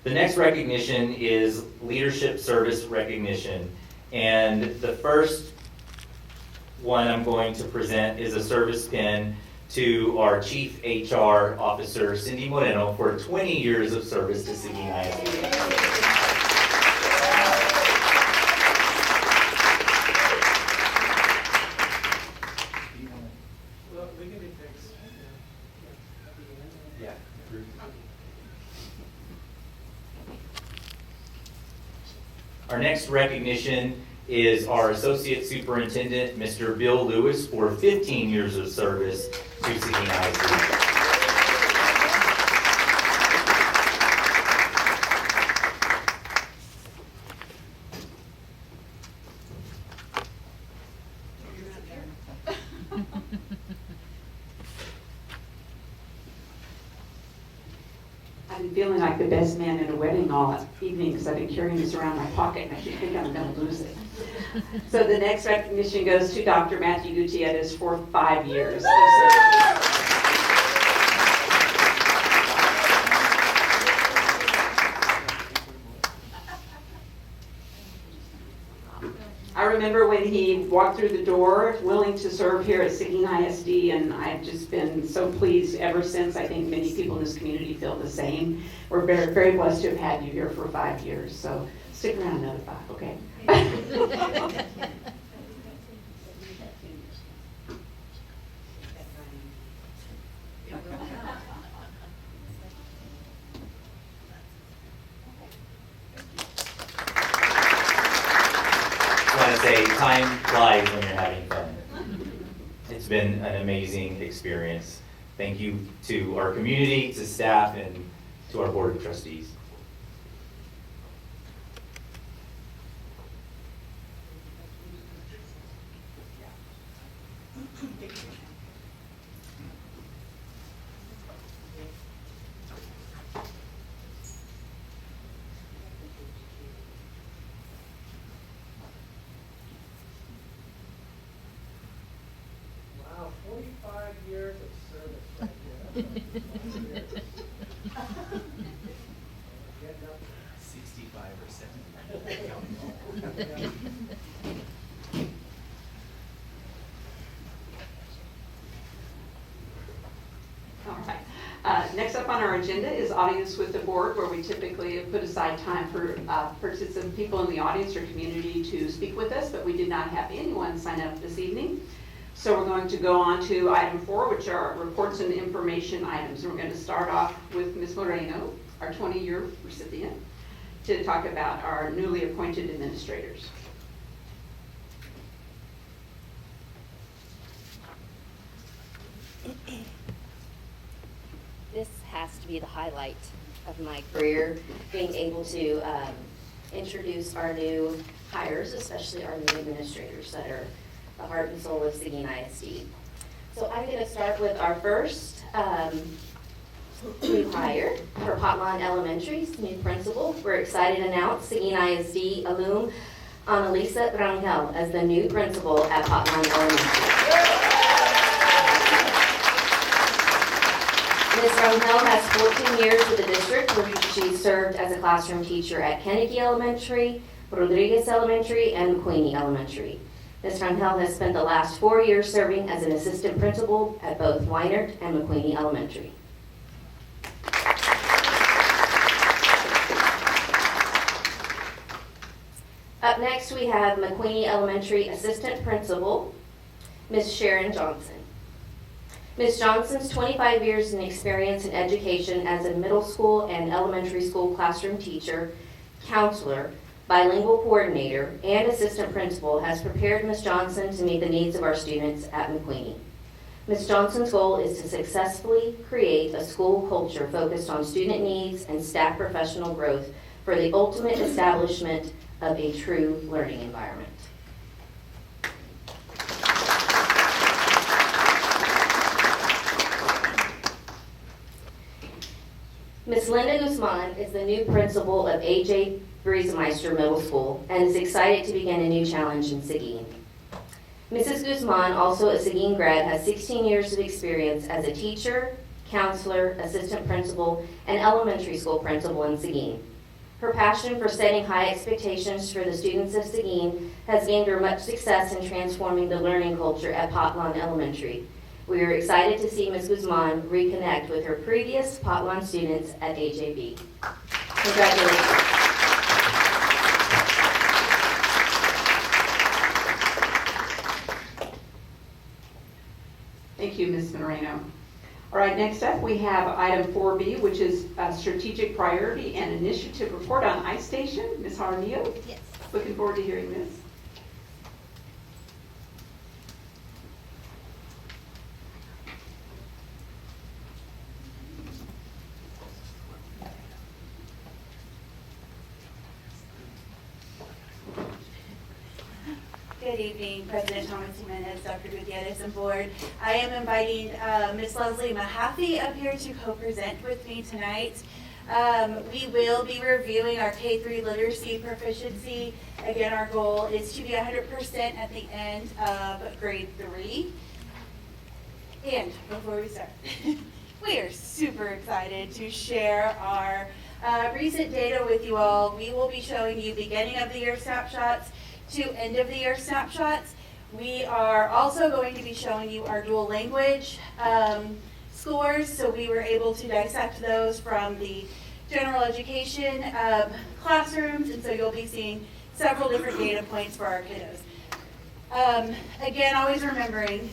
The next recognition is Leadership Service Recognition, and the first one I'm going to present is a service pin to our Chief HR Officer, Cindy Moreno, for 20 years of service to Seguin ISD. Our next recognition is our Associate Superintendent, Mr. Bill Lewis, for 15 years of service to feeling like the best man in a wedding all evening because I've been carrying this around my pocket and I think I'm going to lose it. So the next recognition goes to Dr. Matthew Gutierrez for 5 years of service. I remember when he walked through the door willing to serve here at Seguin ISD, and I've just been so pleased ever since. I think many people in this community feel the same. We're very, very blessed to have had you here for 5 years, so stick around another 5, okay? I want to say time flies when you're having fun. It's been an amazing experience. Thank you to our community, to staff, and to our board of trustees. Wow, 45 years of service right there. 65 or 70. All right. Next up on our agenda is audience with the board, where we typically put aside time for people in the audience or community to speak with us, but we did not have anyone sign up this evening. So we're going to go on to item 4, which are reports and information items. And we're going to start off with Ms. Moreno, our 20-year recipient, to talk about our newly appointed administrators. This has to be the highlight of my career, being able to introduce our new hires, especially our new administrators that are the heart and soul of Seguin ISD. So I'm going to start with our first new hire for Potlawn Elementary's new principal. We're excited to announce Seguin ISD alum Annalisa Rangel as the new principal at Potlawn Elementary. Ms. Rangel has 14 years with the district, where she served as a classroom teacher at Kennedy Elementary, Rodriguez Elementary, and McQueenie Elementary. Ms. Rangel has spent the last 4 years serving as an assistant principal at both Weinert and McQueenie Elementary. Up next, we have McQueenie Elementary Assistant Principal, Ms. Sharon Johnson. Ms. Johnson's 25 years in experience in education as a middle school and elementary school classroom teacher, counselor, bilingual coordinator, and assistant principal has prepared Ms. Johnson to meet the needs of our students at McQueenie. Ms. Johnson's goal is to successfully create a school culture focused on student needs and staff professional growth for the ultimate establishment of a true learning environment. Ms. Linda Guzman is the new principal of A.J. Briesmeister Middle School and is excited to begin a new challenge in Seguin. Mrs. Guzman, also a Seguin grad, has 16 years of experience as a teacher, counselor, assistant principal, and elementary school principal in Seguin. Her passion for setting high expectations for the students of Seguin has gained her much success in transforming the learning culture at Potlawn Elementary. We are excited to see Ms. Guzman reconnect with her previous Potlawn students at AJB. Congratulations. Thank you, Ms. Moreno. All right, next up we have item 4B, which is a strategic priority and initiative report on iStation. Ms. Jaramillo? Yes. Looking forward to hearing this. Good evening, President Thomas Jimenez, Dr. Gutierrez, and board. I am inviting Ms. Leslie Mahaffey up here to co-present with me tonight. We will be reviewing our K-3 literacy proficiency. Again, our goal is to be 100% at the end of grade 3. And before we start, we are super excited to share our recent data with you all. We will be showing you beginning of the year snapshots to end of the year snapshots. We are also going to be showing you our dual language scores, so we were able to dissect those from the general education classrooms, and so you'll be seeing several different data points for our kiddos. Again, always remembering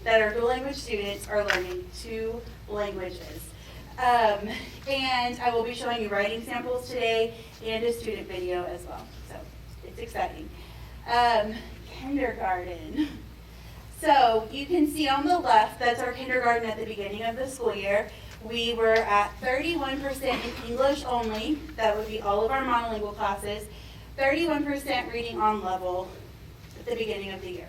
that our dual language students are learning 2 languages. And I will be showing you writing samples today and a student video as well, so it's exciting. Kindergarten. So you can see on the left, that's our kindergarten at the beginning of the school year. We were at 31% in English only, that would be all of our monolingual classes, 31% reading on level at the beginning of the year.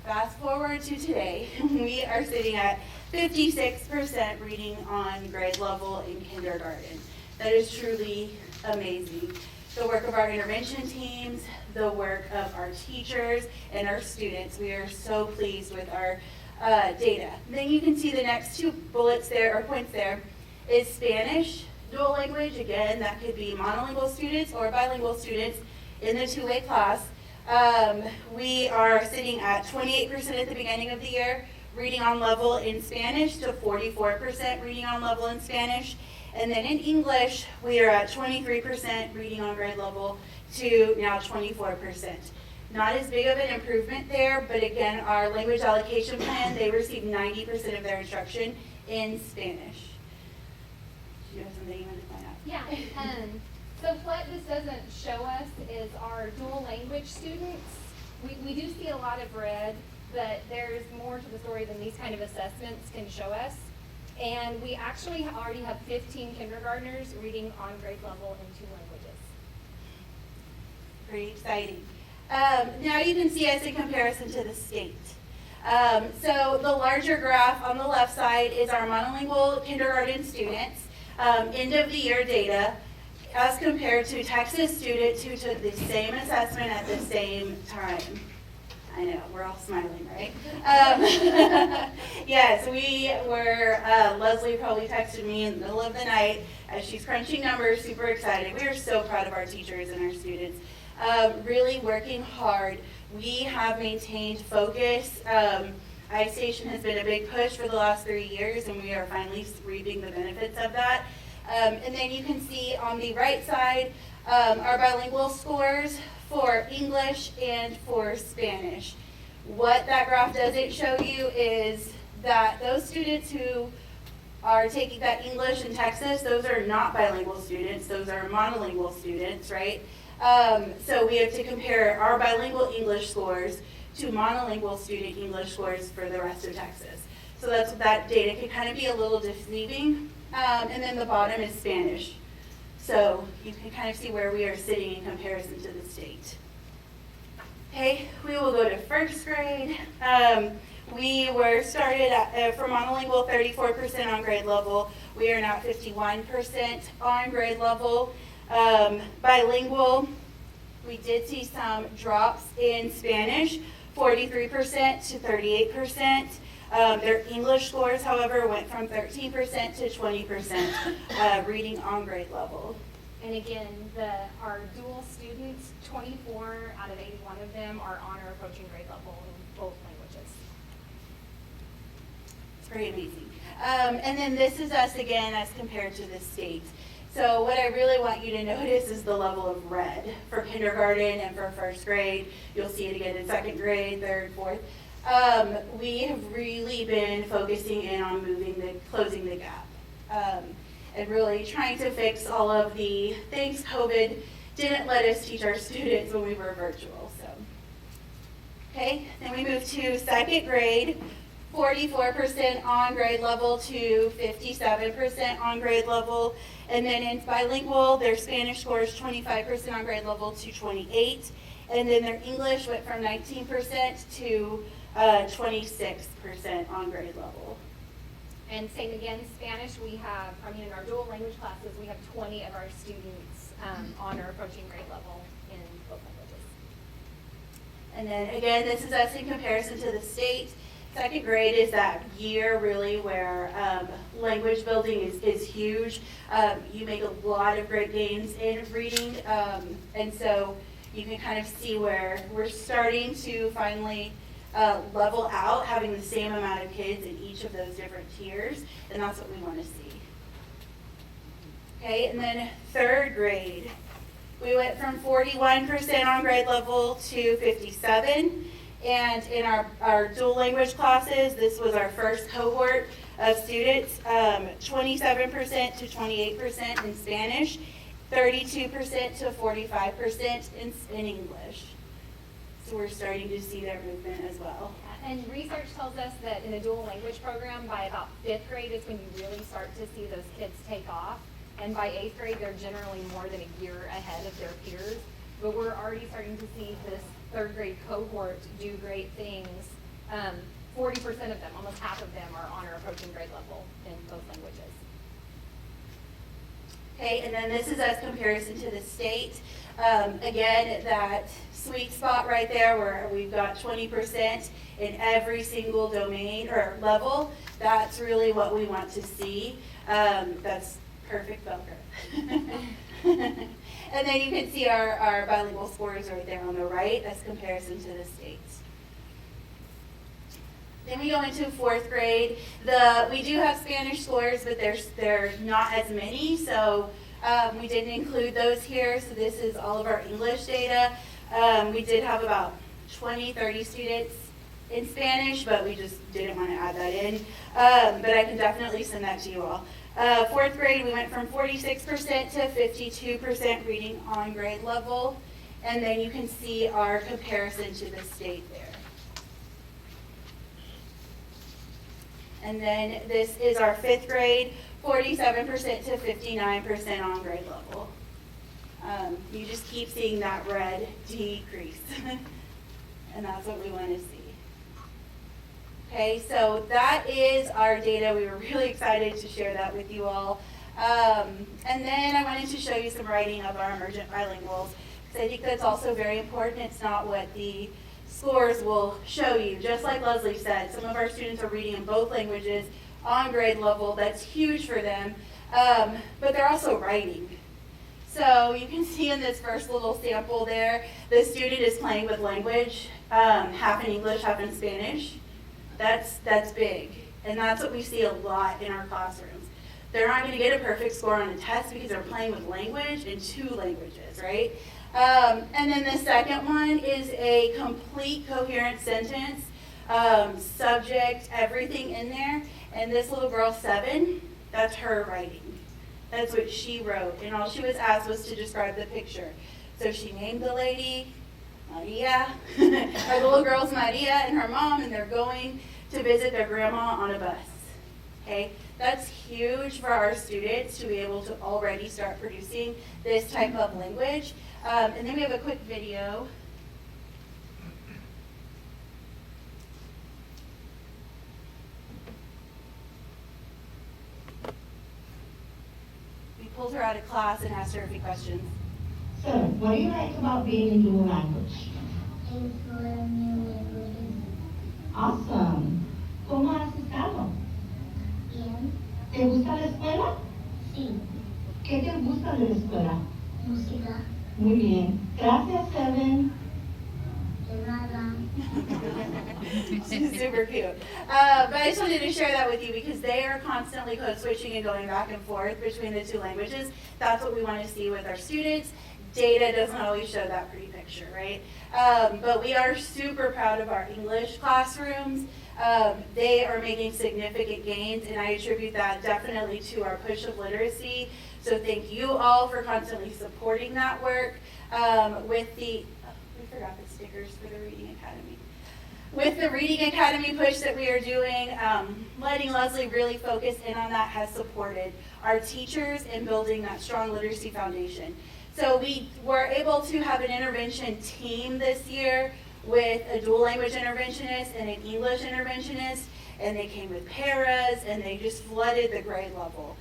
Fast forward to today, we are sitting at 56% reading on grade level in kindergarten. That is truly amazing. The work of our intervention teams, the work of our teachers and our students. We are so pleased with our data. Then you can see the next 2 bullets there, or points there, is Spanish dual language. Again, that could be monolingual students or bilingual students in the 2-way class. We are sitting at 28% at the beginning of the year, reading on level in Spanish, to 44% reading on level in Spanish. And then in English, we are at 23% reading on grade level to now 24%. Not as big of an improvement there, but again, our language allocation plan, they receive 90% of their instruction in Spanish. Do you have something you want to point out? Yeah. So what this doesn't show us is our dual language students. We do see a lot of red, but there's more to the story than these kind of assessments can show us. And we actually already have 15 kindergartners reading on grade level in 2 languages. Pretty exciting. Now you can see us in comparison to the state. So the larger graph on the left side is our monolingual kindergarten students, end of the year data, as compared to Texas students who took the same assessment at the same time. I know, we're all smiling, right? Yes, we were, Leslie probably texted me in the middle of the night as she's crunching numbers, super excited. We are so proud of our teachers and our students. Really working hard. We have maintained focus. iStation has been a big push for the last 3 years, and we are finally reaping the benefits of that. And then you can see on the right side our bilingual scores for English and for Spanish. What that graph doesn't show you is that those students who are taking that English in Texas, those are not bilingual students, those are monolingual students, right? So we have to compare our bilingual English scores to monolingual student English scores for the rest of Texas. So that data can kind of be a little deceiving. And then the bottom is Spanish. So you can kind of see where we are sitting in comparison to the state. Okay, we will go to first grade. We were started at, for monolingual, 34% on grade level. We are now 51% on grade level. Bilingual, we did see some drops in Spanish, 43% to 38%. Their English scores, however, went from 13% to 20% reading on grade level. And again, our dual students, 24 out of 81 of them are on or approaching grade level in both languages. It's pretty amazing. And then this is us again as compared to the state. So what I really want you to notice is the level of red for kindergarten and for first grade. You'll see it again in second grade, third, fourth. We have really been focusing in on closing the gap. And really trying to fix all of the things COVID didn't let us teach our students when we were virtual. So, okay, then we move to second grade, 44% on grade level to 57% on grade level. And then in bilingual, their Spanish score is 25% on grade level to 28. And then their English went from 19% to 26% on grade level. And same again, Spanish, in our dual language classes, we have 20 of our students on or approaching grade level in both languages. And then again, this is us in comparison to the state. Second grade is that year really where language building is huge. You make a lot of great gains in reading, and so you can kind of see where we're starting to finally level out, having the same amount of kids in each of those different tiers, and that's what we want to see. Okay, and then third grade. We went from 41% on grade level to 57%. And in our dual language classes, this was our first cohort of students, 27% to 28% in Spanish, 32% to 45% in English. So we're starting to see that movement as well. And research tells us that in a dual language program, by about 5th grade is when you really start to see those kids take off. And by 8th grade, they're generally more than a year ahead of their peers. But we're already starting to see this 3rd grade cohort do great things. 40% of them, almost half of them, are on or approaching grade level in both languages. Okay, and then this is as comparison to the state. Again, that sweet spot right there where we've got 20% in every single domain or level. That's really what we want to see. That's perfect Velcro. And then you can see our bilingual scores right there on the right as comparison to the states. Then we go into 4th grade. We do have Spanish scores, but they're not as many, so we didn't include those here. So this is all of our English data. We did have about 20-30 students in Spanish, but we just didn't want to add that in. But I can definitely send that to you all. 4th grade, we went from 46% to 52% reading on grade level. And then you can see our comparison to the state there. And then this is our 5th grade, 47% to 59% on grade level. You just keep seeing that red decrease. And that's what we want to see. Okay, so that is our data. We were really excited to share that with you all. And then I wanted to show you some writing of our emergent bilinguals, because I think that's also very important. It's not what the scores will show you. Just like Leslie said, some of our students are reading in both languages on grade level. That's huge for them. But they're also writing. So you can see in this first little sample there, the student is playing with language, half in English, half in Spanish. That's big, and that's what we see a lot in our classrooms. They're not going to get a perfect score on a test because they're playing with language in 2 languages, right? And then the second one is a complete coherent sentence, subject, everything in there. And this little girl, 7, that's her writing. That's what she wrote, and all she was asked was to describe the picture. So she named the lady Maria. Our little girl's Maria and her mom, and they're going to visit their grandma on a bus. Okay, that's huge for our students to be able to already start producing this type of language. And then we have a quick video. We pulled her out of class and asked her a few questions. So, what do you like about being in dual language? Awesome. ¿Cómo has estado? Bien. ¿Te gusta la escuela? Sí. ¿Qué te gusta de la escuela? Música. Muy bien. Gracias, Seven. De nada. She's super cute. But I just wanted to share that with you because they are constantly code switching and going back and forth between the 2 languages. That's what we want to see with our students. Data doesn't always show that pretty picture, right? But we are super proud of our English classrooms. They are making significant gains, and I attribute that definitely to our push of literacy. So thank you all for constantly supporting that work. With the, we forgot the stickers for the Reading Academy. With the Reading Academy push that we are doing, letting Leslie really focus in on that has supported our teachers in building that strong literacy foundation. So we were able to have an intervention team this year with a dual language interventionist and an English interventionist. and they came with paras, and they just flooded the grade level.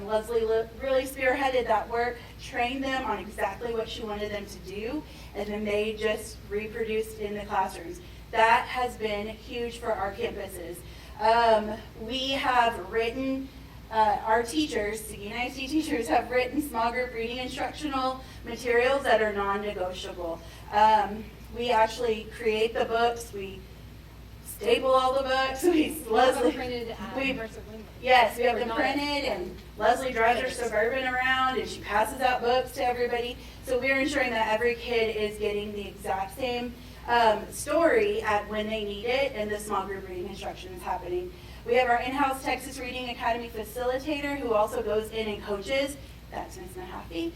Leslie really spearheaded that work, trained them on exactly what she wanted them to do, and then they just reproduced in the classrooms. That has been huge for our campuses. We have written, our teachers, Seguin ISD teachers, have written small group reading instructional materials that are non-negotiable. We actually create the books, we staple all the books, Yes, we have them printed, and Leslie drives her Suburban around, and she passes out books to everybody. So we're ensuring that every kid is getting the exact same story at when they need it, and the small group reading instruction is happening. We have our in-house Texas Reading Academy facilitator who also goes in and coaches. That's Ms. Mahaffey.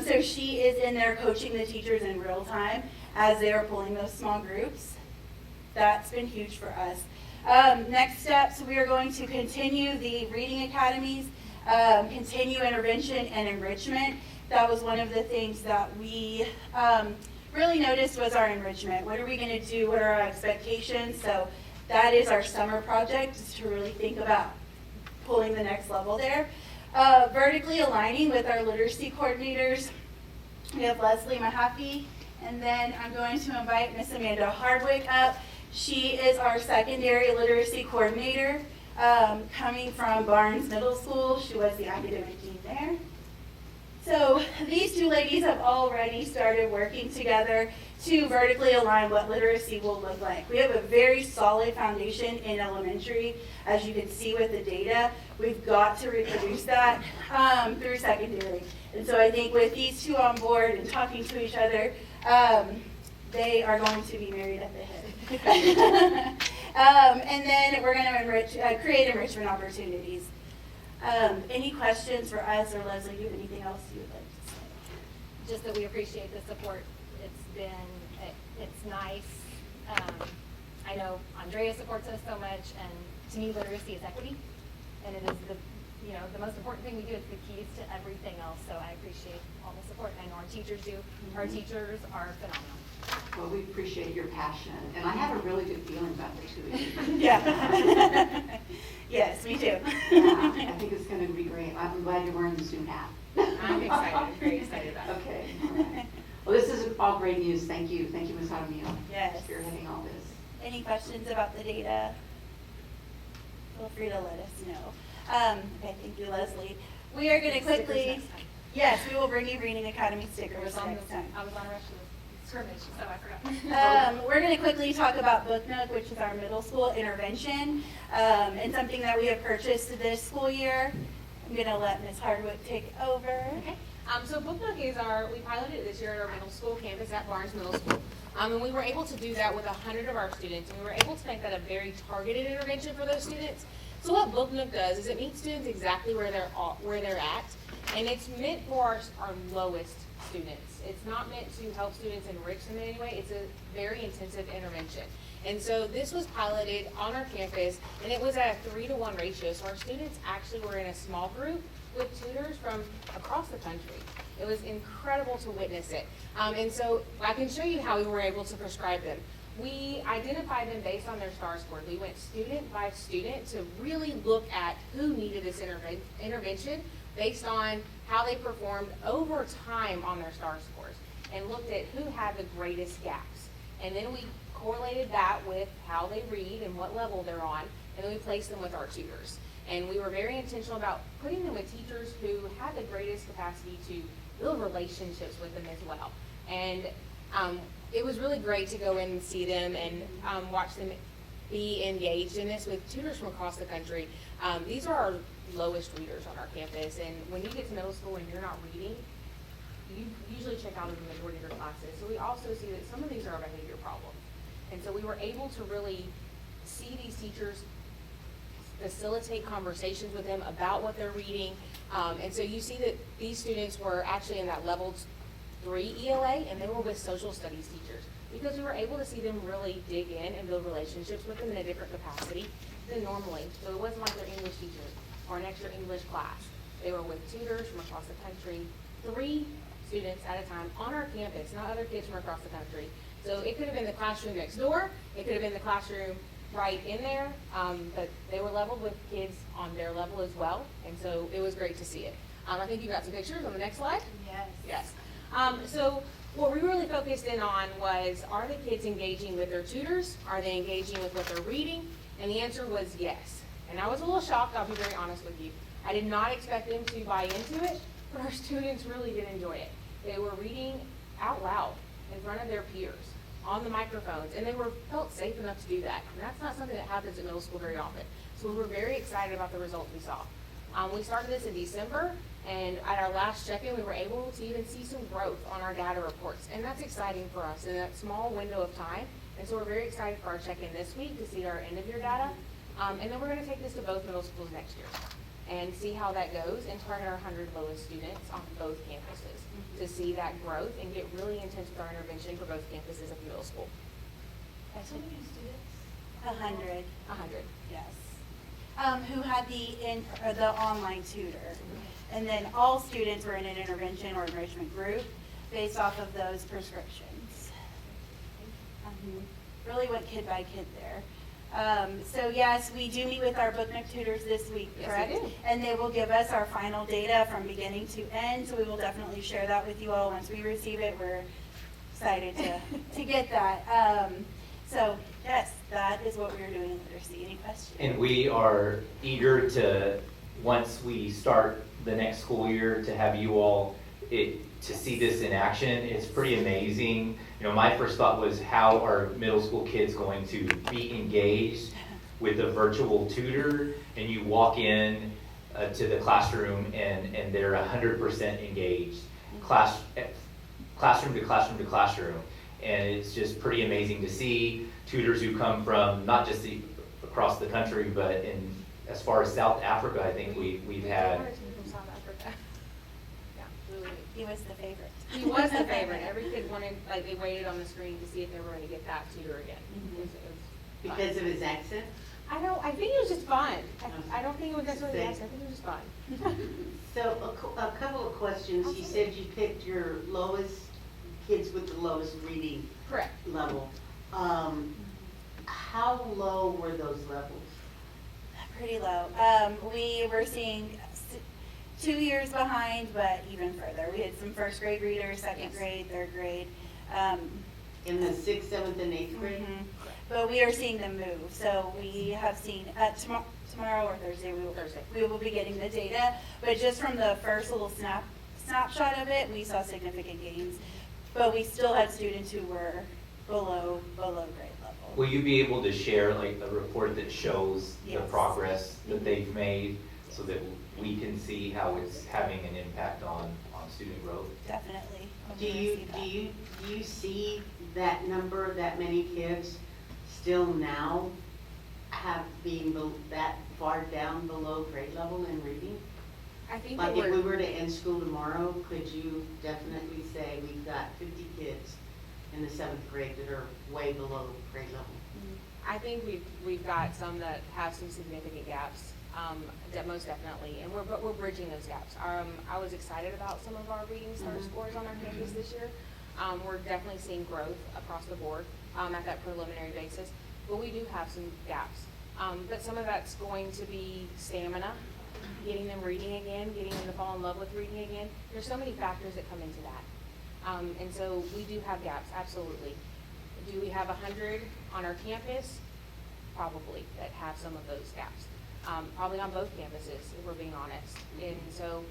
So she is in there coaching the teachers in real time as they are pulling those small groups. That's been huge for us. Next steps, we are going to continue the reading academies, continue intervention and enrichment. That was one of the things that we really noticed was our enrichment. What are we going to do? What are our expectations? So that is our summer project, is to really think about pulling the next level there. Vertically aligning with our literacy coordinators. We have Leslie Mahaffey, and then I'm going to invite Miss Amanda Hardwick up. She is our secondary literacy coordinator, coming from Barnes Middle School. She was the academic dean there. So these two ladies have already started working together to vertically align what literacy will look like. We have a very solid foundation in elementary, as you can see with the data. We've got to reproduce that through secondary. And so I think with these two on board and talking to each other, they are going to be married at the hip. And then we're going to create enrichment opportunities. Any questions for us, or Leslie, do you have anything else you would like to say? Just that we appreciate the support. It's nice. I know Andrea supports us so much, and to me, literacy is equity, and it is the most important thing we do. It's the keys to everything else. So I appreciate all the support. I know our teachers do. Our teachers are phenomenal. Well, we appreciate your passion, and I have a really good feeling about the two of you. Yeah. Yes, me too. Yeah, I think it's going to be great. I'm glad you're wearing the Zoom hat. I'm excited, very excited about it. Okay, all right. Well, this is all great news. Thank you, Ms. Jaramillo. Yes. For spearheading all this. Any questions about the data? Feel free to let us know. Okay, thank you, Leslie. We are going to quickly, yes, we will bring you Reading Academy stickers next time. I was on a rush to scrimmage, so I forgot. We're going to quickly talk about BookNook, which is our middle school intervention, and something that we have purchased this school year. I'm going to let Ms. Hardwick take over. Okay. So BookNook is we piloted it this year at our middle school campus at Barnes Middle School. And we were able to do that with 100 of our students, and we were able to make that a very targeted intervention for those students. So what BookNook does is it meets students exactly where they're at, and it's meant for our lowest students. It's not meant to help students enrich them in any way. It's a very intensive intervention. And so this was piloted on our campus, and it was at a 3-to-1 ratio. So our students actually were in a small group with tutors from across the country. It was incredible to witness it. And so I can show you how we were able to prescribe them. We identified them based on their STAR score. We went student by student to really look at who needed this intervention based on how they performed over time on their STAR scores, and looked at who had the greatest gaps. And then we correlated that with how they read and what level they're on, and then we placed them with our tutors. And we were very intentional about putting them with teachers who had the greatest capacity to build relationships with them as well. And it was really great to go in and see them and watch them be engaged in this with tutors from across the country. These are our lowest readers on our campus, and when you get to middle school and you're not reading, you usually check out of the majority of your classes. So we also see that some of these are behavior problems. And so we were able to really see these teachers facilitate conversations with them about what they're reading. And so you see that these students were actually in that level 3 ELA, and they were with social studies teachers, because we were able to see them really dig in and build relationships with them in a different capacity than normally. So it wasn't like their English teachers or an extra English class. They were with tutors from across the country, 3 students at a time on our campus, not other kids from across the country. So it could have been the classroom next door, it could have been the classroom right in there, but they were leveled with kids on their level as well, and so it was great to see it. I think you got some pictures on the next slide. Yes. Yes. So what we really focused in on was, are the kids engaging with their tutors? Are they engaging with what they're reading? And the answer was yes. And I was a little shocked, I'll be very honest with you. I did not expect them to buy into it, but our students really did enjoy it. They were reading out loud in front of their peers, on the microphones, and they felt safe enough to do that. And that's not something that happens at middle school very often. So we were very excited about the results we saw. We started this in December, and at our last check-in, we were able to even see some growth on our data reports. And that's exciting for us in that small window of time. And so we're very excited for our check-in this week to see our end-of-year data. And then we're going to take this to both middle schools next year and see how that goes and target our 100 lowest students on both campuses to see that growth and get really intense with our intervention for both campuses at the middle school. How many students? 100. 100. Yes. Who had the online tutor. And then all students were in an intervention or enrichment group based off of those prescriptions. Really went kid by kid there. So yes, we do meet with our book nook tutors this week, correct? Yes, we do. And they will give us our final data from beginning to end, so we will definitely share that with you all once we receive it. We're excited to get that. So yes, that is what we're doing in literacy. Any questions? And we are eager to, once we start the next school year, to have you all to see this in action. It's pretty amazing. You know, my first thought was, how are middle school kids going to be engaged with a virtual tutor? And you walk in to the classroom and they're 100% engaged, classroom to classroom to classroom. And it's just pretty amazing to see tutors who come from not just across the country, but as far as South Africa, I think we've had. From South Africa. Yeah, really. He was the favorite. He was the favorite. Every kid wanted, like, they waited on the screen to see if they were going to get that tutor again. It was fun. Because of his accent? I think it was just fun. I don't think it was necessarily the accent. I think it was just fun. So a couple of questions. You said you picked your lowest, kids with the lowest reading Correct. level. How low were those levels? Pretty low. We were seeing 2 years behind, but even further. We had some first grade readers, second grade, third grade. In the 6th, 7th, and 8th grade? But we are seeing them move. So we have seen tomorrow or Thursday, we will be getting the data. But just from the first little snapshot of it, we saw significant gains. But we still had students who were below grade level. Will you be able to share like a report that shows the Yes. progress that they've made, so that we can see how it's having an impact on student growth? Definitely. Do you see that number, that many kids still now have being that far down below grade level in reading? I think Like if we were to end school tomorrow, could you definitely say we've got 50 kids in the 7th grade that are way below grade level? I think we've got some that have some significant gaps, most definitely, and we're bridging those gaps. I was excited about some of our reading star scores on our campus this year. We're definitely seeing growth across the board at that preliminary basis, but we do have some gaps. But some of that's going to be stamina, getting them reading again, getting them to fall in love with reading again. There's so many factors that come into that. And so we do have gaps, absolutely. Do we have 100 on our campus? Probably, that have some of those gaps. Probably on both campuses, if we're being honest. And so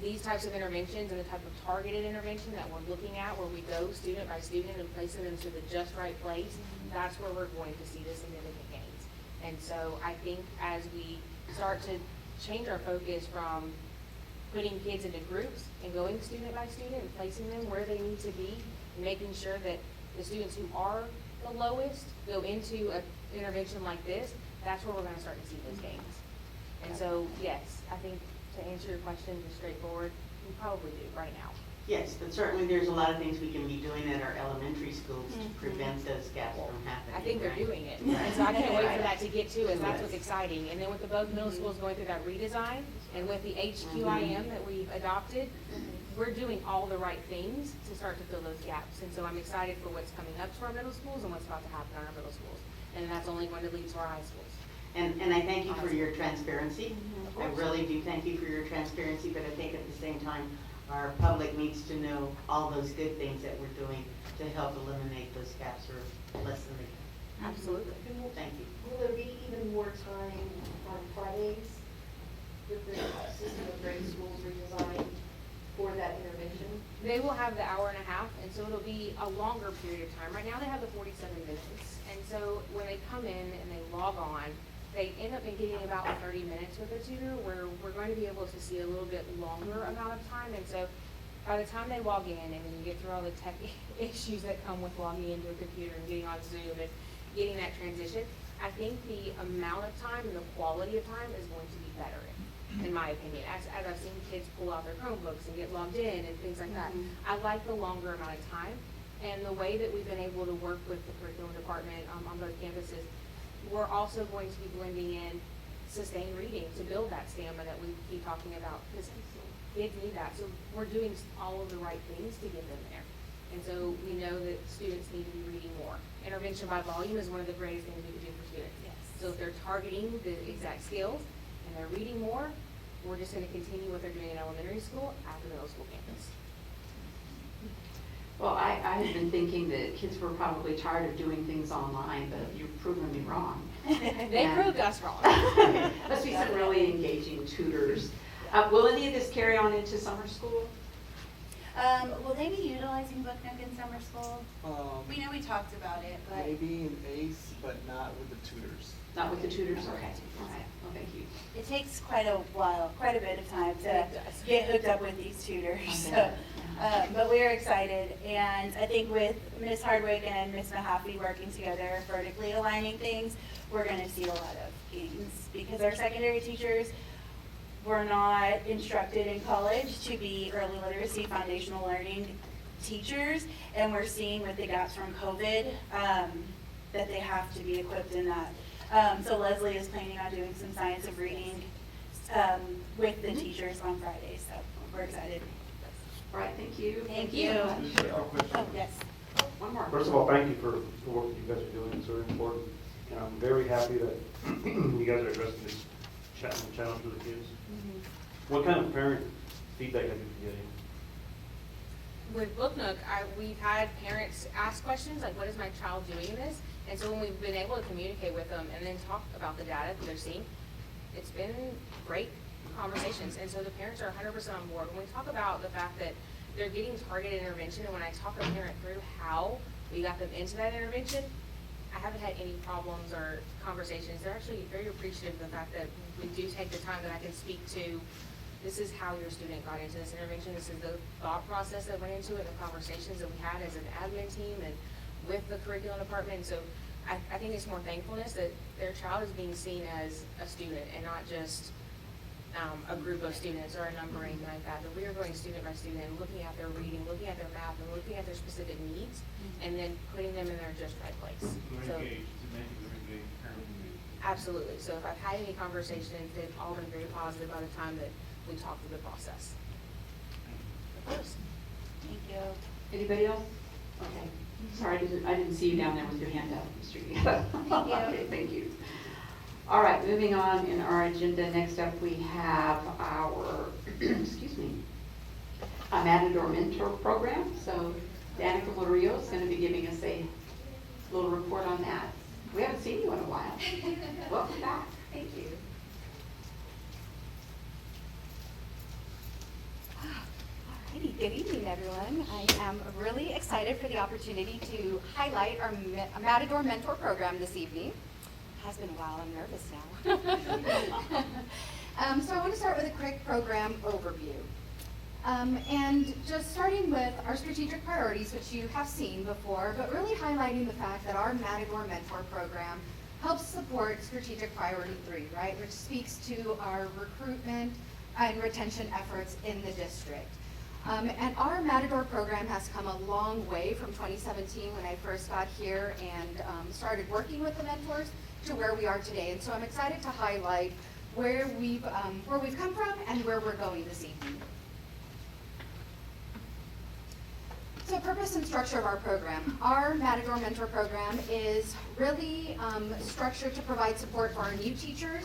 these types of interventions and the type of targeted intervention that we're looking at, where we go student by student and place them into the just right place, that's where we're going to see the significant gains. And so I think as we start to change our focus from putting kids into groups and going student by student and placing them where they need to be, and making sure that the students who are the lowest go into an intervention like this, that's where we're going to start to see those gains. And so, yes, I think to answer your question just straightforward, we probably do right now. Yes, but certainly there's a lot of things we can be doing at our elementary schools to prevent those gaps from happening. I think they're right? doing it. Right. And so I can't wait Right. for that to get to us. That's what's exciting. And then with the both middle schools going through that redesign and with the HQIM that we've adopted, we're doing all the right things to start to fill those gaps. And so I'm excited for what's coming up to our middle schools and what's about to happen in our middle schools. and that's only going to lead to our high schools. And I thank you for your transparency. Of I course. really do thank you for your transparency, but I think at the same time, our public needs to know all those good things that we're doing to help eliminate those gaps or lessen the. Absolutely. Thank you. Will there be even more time on Fridays with the system of grade schools redesigned for that intervention? They will have the hour and a half, and so it'll be a longer period of time. Right now, they have the 47 minutes, and so when they come in and they log on, they end up getting about 30 minutes with a tutor, where we're going to be able to see a little bit longer amount of time, and so by the time they log in, and then you get through all the tech issues that come with logging into a computer and getting on Zoom and getting that transition, I think the amount of time and the quality of time is going to be better, in my opinion. As I've seen kids pull out their Chromebooks and get logged in and things like that, I like the longer amount of time. And the way that we've been able to work with the curriculum department on both campuses, we're also going to be blending in sustained reading to build that stamina that we keep talking about, because kids need that. So we're doing all of the right things to get them there. And so we know that students need to be reading more. Intervention by volume is one of the greatest things we can do for students. Yes. So if they're targeting the exact skills and they're reading more, we're just going to continue what they're doing in elementary school at the middle school campus. Well, I had been thinking that kids were probably tired of doing things online, but you've proven me wrong. They proved us wrong. Must be some really engaging tutors. Will any of this carry on into summer school? Will they be utilizing Book Nook in summer school? We know we talked about it, but. Maybe in ACE, but not with the tutors. Not with the tutors? Okay. All right. Well, thank you. It takes quite a while, quite a bit of time to get hooked up with these tutors. So, but we're excited, and I think with Ms. Hardwick and Ms. Mahaffey working together, vertically aligning things, we're going to see a lot of gains, because our secondary teachers were not instructed in college to be early literacy, foundational learning teachers, and we're seeing with the gaps from COVID that they have to be equipped in that. So Leslie is planning on doing some science of reading with the teachers on Friday, so we're excited. All right, thank you. Thank you. Oh, yes. One more. First of all, thank you for the work that you guys are doing. It's very important. And I'm very happy that you guys are addressing this challenge for the kids. What kind of parent feedback have you been getting? With Book Nook, we've had parents ask questions like, what is my child doing in this? And so when we've been able to communicate with them and then talk about the data that they're seeing, it's been great conversations. And so the parents are 100% on board. When we talk about the fact that they're getting targeted intervention, and when I talk a parent through how we got them into that intervention, I haven't had any problems or conversations. They're actually very appreciative of the fact that we do take the time that I can speak to. This is how your student got into this intervention. This is the thought process that went into it, the conversations that we had as an admin team and with the curriculum department. So I think it's more thankfulness that their child is being seen as a student and not just a group of students or a numbering like that. That we are going student by student, looking at their reading, looking at their math, and looking at their specific needs, and then putting them in their just right place. So, absolutely. So if I've had any conversations, they've all been very positive by the time that we talked through the process. Of course. Thank you. Anybody else? Okay. Sorry, I didn't see you down there with your hand up, Mr. Thank you. Okay, thank you. All right, moving on in our agenda. Next up, we have our, excuse me, a Matador Mentor Program. So Danica Murillo is going to be giving us a little report on that. We haven't seen you in a while. Welcome back. Thank you. Alrighty, good evening, everyone. I am really excited for the opportunity to highlight our Matador Mentor Program this evening. Has been a while, I'm nervous now. So I want to start with a quick program overview. And just starting with our strategic priorities, which you have seen before, but really highlighting the fact that our Matador Mentor Program helps support strategic priority 3, right, which speaks to our recruitment and retention efforts in the district. And our Matador program has come a long way from 2017 when I first got here and started working with the mentors to where we are today. And so I'm excited to highlight where we've come from and where we're going this evening. So purpose and structure of our program. Our Matador Mentor program is really structured to provide support for our new teachers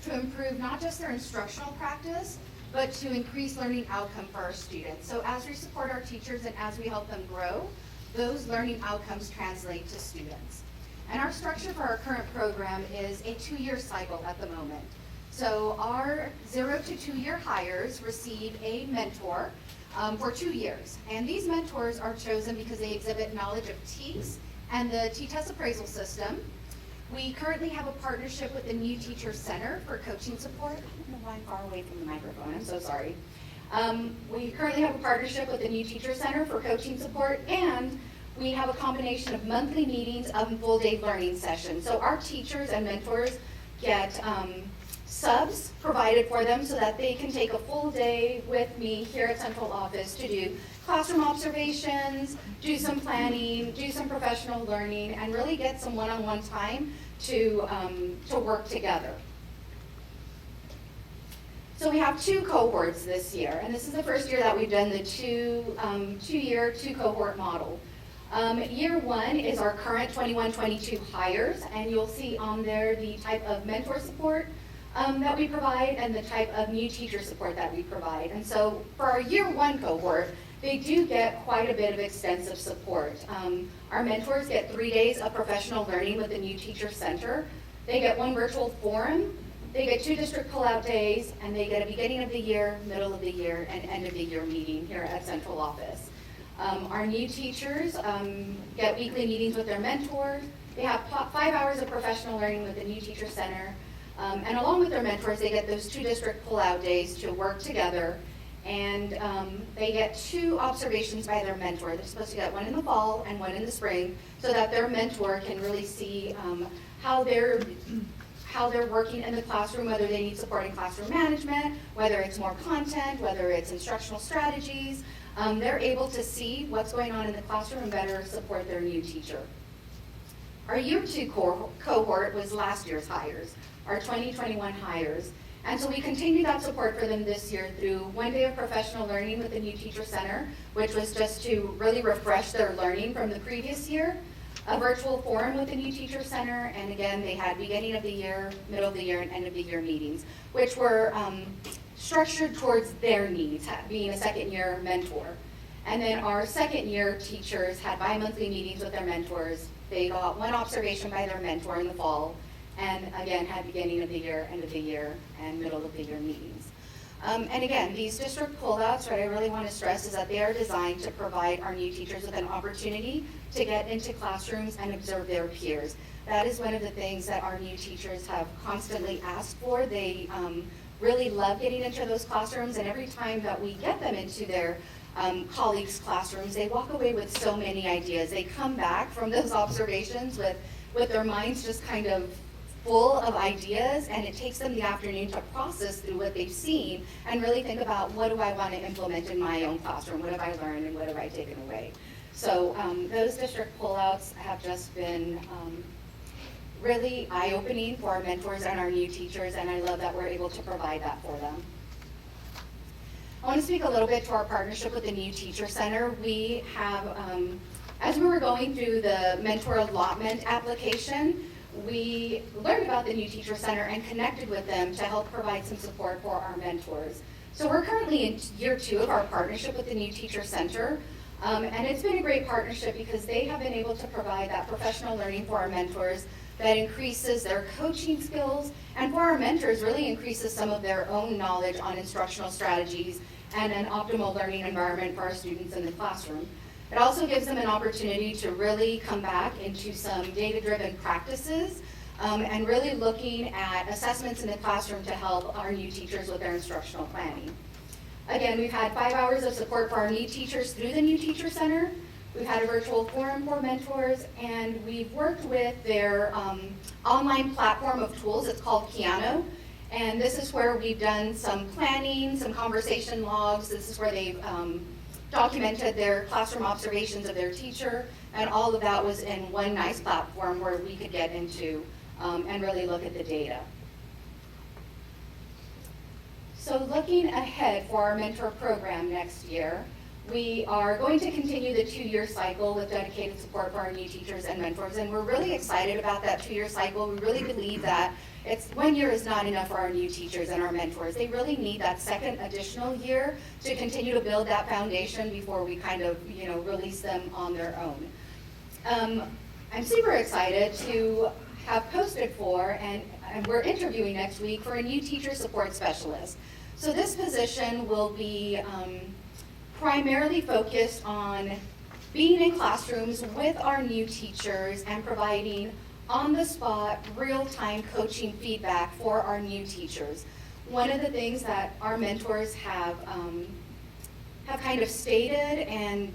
to improve not just their instructional practice, but to increase learning outcome for our students. So as we support our teachers and as we help them grow, those learning outcomes translate to students. And our structure for our current program is a 2-year cycle at the moment. So our 0 to 2-year hires receive a mentor for 2 years. And these mentors are chosen because they exhibit knowledge of TEKS and the T-Test appraisal system. We currently have a partnership with the New Teacher Center for coaching support. I don't know why I'm far away from the microphone, I'm so sorry. We currently have a partnership with the New Teacher Center for coaching support, and we have a combination of monthly meetings and full-day learning sessions. So our teachers and mentors get subs provided for them so that they can take a full day with me here at central office to do classroom observations, do some planning, do some professional learning, and really get some one-on-one time to work together. So we have 2 cohorts this year, and this is the first year that we've done the two-year, 2-cohort model. Year 1 is our current 21-22 hires, and you'll see on there the type of mentor support that we provide and the type of new teacher support that we provide. And so for our year 1 cohort, they do get quite a bit of extensive support. Our mentors get 3 days of professional learning with the New Teacher Center. They get 1 virtual forum, they get 2 district pull-out days, and they get a beginning of the year, middle of the year, and end of the year meeting here at central office. Our new teachers get weekly meetings with their mentors. They have 5 hours of professional learning with the New Teacher Center. And along with their mentors, they get those 2 district pull-out days to work together. And they get 2 observations by their mentor. They're supposed to get 1 in the fall and 1 in the spring, so that their mentor can really see how they're working in the classroom, whether they need support in classroom management, whether it's more content, whether it's instructional strategies. They're able to see what's going on in the classroom and better support their new teacher. Our year 2 cohort was last year's hires, our 2021 hires. And so we continue that support for them this year through 1 day of professional learning with the New Teacher Center, which was just to really refresh their learning from the previous year, a virtual forum with the New Teacher Center, and again, they had beginning of the year, middle of the year, and end of the year meetings, which were structured towards their needs, being a 2nd-year mentor. And then our 2nd-year teachers had bi-monthly meetings with their mentors. They got 1 observation by their mentor in the fall, and again, had beginning of the year, end of the year, and middle of the year meetings. And again, these district pullouts, what I really want to stress is that they are designed to provide our new teachers with an opportunity to get into classrooms and observe their peers. That is one of the things that our new teachers have constantly asked for. They really love getting into those classrooms, and every time that we get them into their colleagues' classrooms, they walk away with so many ideas. They come back from those observations with their minds just kind of full of ideas, and it takes them the afternoon to process through what they've seen and really think about, what do I want to implement in my own classroom? What have I learned and what have I taken away? So those district pullouts have just been really eye-opening for our mentors and our new teachers, and I love that we're able to provide that for them. I want to speak a little bit to our partnership with the New Teacher Center. We have, as we were going through the mentor allotment application, we learned about the New Teacher Center and connected with them to help provide some support for our mentors. So we're currently in year 2 of our partnership with the New Teacher Center, and it's been a great partnership because they have been able to provide that professional learning for our mentors that increases their coaching skills, and for our mentors really increases some of their own knowledge on instructional strategies and an optimal learning environment for our students in the classroom. It also gives them an opportunity to really come back into some data-driven practices and really looking at assessments in the classroom to help our new teachers with their instructional planning. Again, we've had 5 hours of support for our new teachers through the New Teacher Center. We've had a virtual forum for mentors, and we've worked with their online platform of tools. It's called Piano. And this is where we've done some planning, some conversation logs. This is where they've documented their classroom observations of their teacher, and all of that was in one nice platform where we could get into and really look at the data. So looking ahead for our mentor program next year, We are going to continue the 2-year cycle with dedicated support for our new teachers and mentors, and we're really excited about that 2-year cycle. We really believe that 1 year is not enough for our new teachers and our mentors. They really need that second additional year to continue to build that foundation before we kind of, release them on their own. I'm super excited to have posted for, and we're interviewing next week for a new teacher support specialist. So this position will be primarily focused on being in classrooms with our new teachers and providing on-the-spot, real-time coaching feedback for our new teachers. One of the things that our mentors have kind of stated and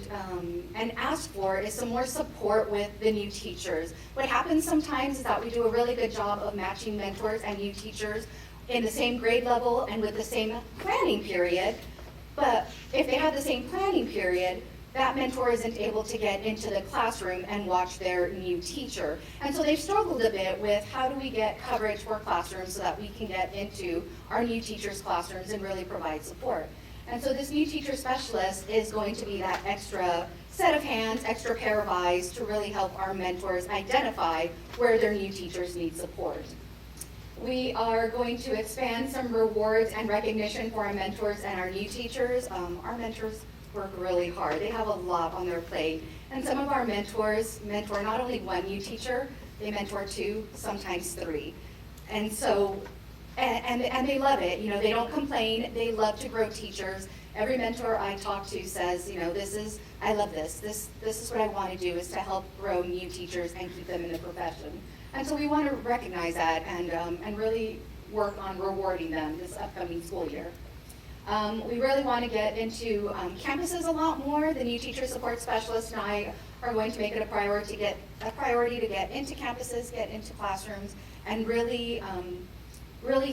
asked for is some more support with the new teachers. What happens sometimes is that we do a really good job of matching mentors and new teachers in the same grade level and with the same planning period. But if they have the same planning period, that mentor isn't able to get into the classroom and watch their new teacher. And so they've struggled a bit with how do we get coverage for classrooms so that we can get into our new teachers' classrooms and really provide support. And so this new teacher specialist is going to be that extra set of hands, extra pair of eyes to really help our mentors identify where their new teachers need support. We are going to expand some rewards and recognition for our mentors and our new teachers. Our mentors work really hard. They have a lot on their plate. And some of our mentors mentor not only one new teacher, they mentor 2, sometimes 3. And so, and they love it. They don't complain. They love to grow teachers. Every mentor I talk to says, I love this. This is what I want to do, is to help grow new teachers and keep them in the profession. And so we want to recognize that and really work on rewarding them this upcoming school year. We really want to get into campuses a lot more. The new teacher support specialist and I are going to make it a priority to get into campuses, get into classrooms, and really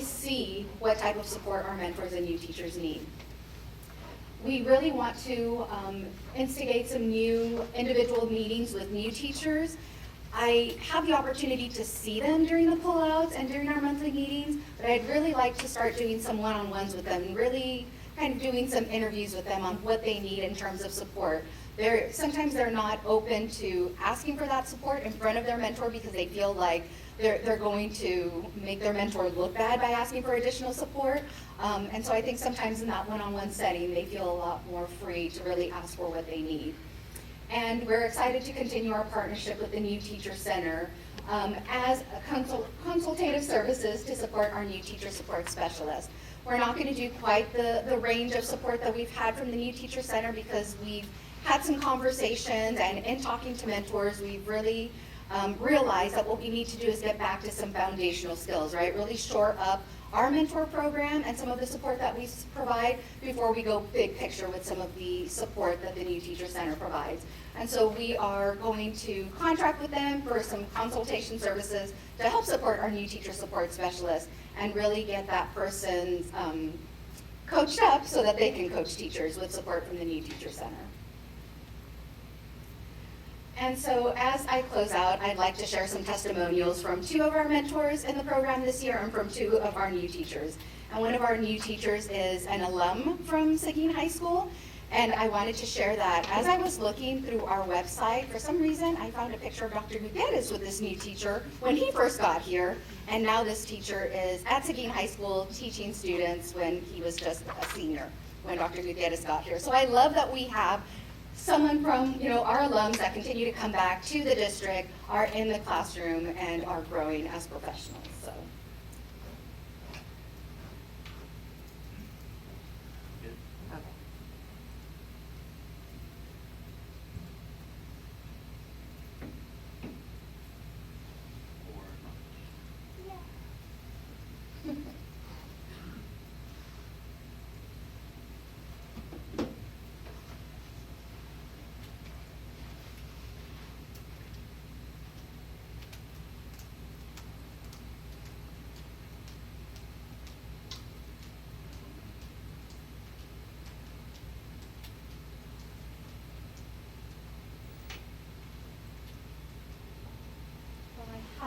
see what type of support our mentors and new teachers need. We really want to instigate some new individual meetings with new teachers. I have the opportunity to see them during the pullouts and during our monthly meetings, but I'd really like to start doing some one-on-ones with them and really kind of doing some interviews with them on what they need in terms of support. Sometimes they're not open to asking for that support in front of their mentor because they feel like they're going to make their mentor look bad by asking for additional support. And so I think sometimes in that one-on-one setting, they feel a lot more free to really ask for what they need. And we're excited to continue our partnership with the New Teacher Center as consultative services to support our new teacher support specialist. We're not going to do quite the range of support that we've had from the New Teacher Center because we've had some conversations, and in talking to mentors, we've really realized that what we need to do is get back to some foundational skills, right? Really shore up our mentor program and some of the support that we provide before we go big picture with some of the support that the New Teacher Center provides. And so we are going to contract with them for some consultation services to help support our new teacher support specialist and really get that person coached up so that they can coach teachers with support from the New Teacher Center. And so as I close out, I'd like to share some testimonials from 2 of our mentors in the program this year and from 2 of our new teachers. And one of our new teachers is an alum from Seguin High School. And I wanted to share that. As I was looking through our website, for some reason, I found a picture of Dr. Gutierrez with this new teacher when he first got here. And now this teacher is at Seguin High School teaching students when he was just a senior, when Dr. Gutierrez got here. So I love that we have someone from our alums that continue to come back to the district, are in the classroom, and are growing as professionals. So.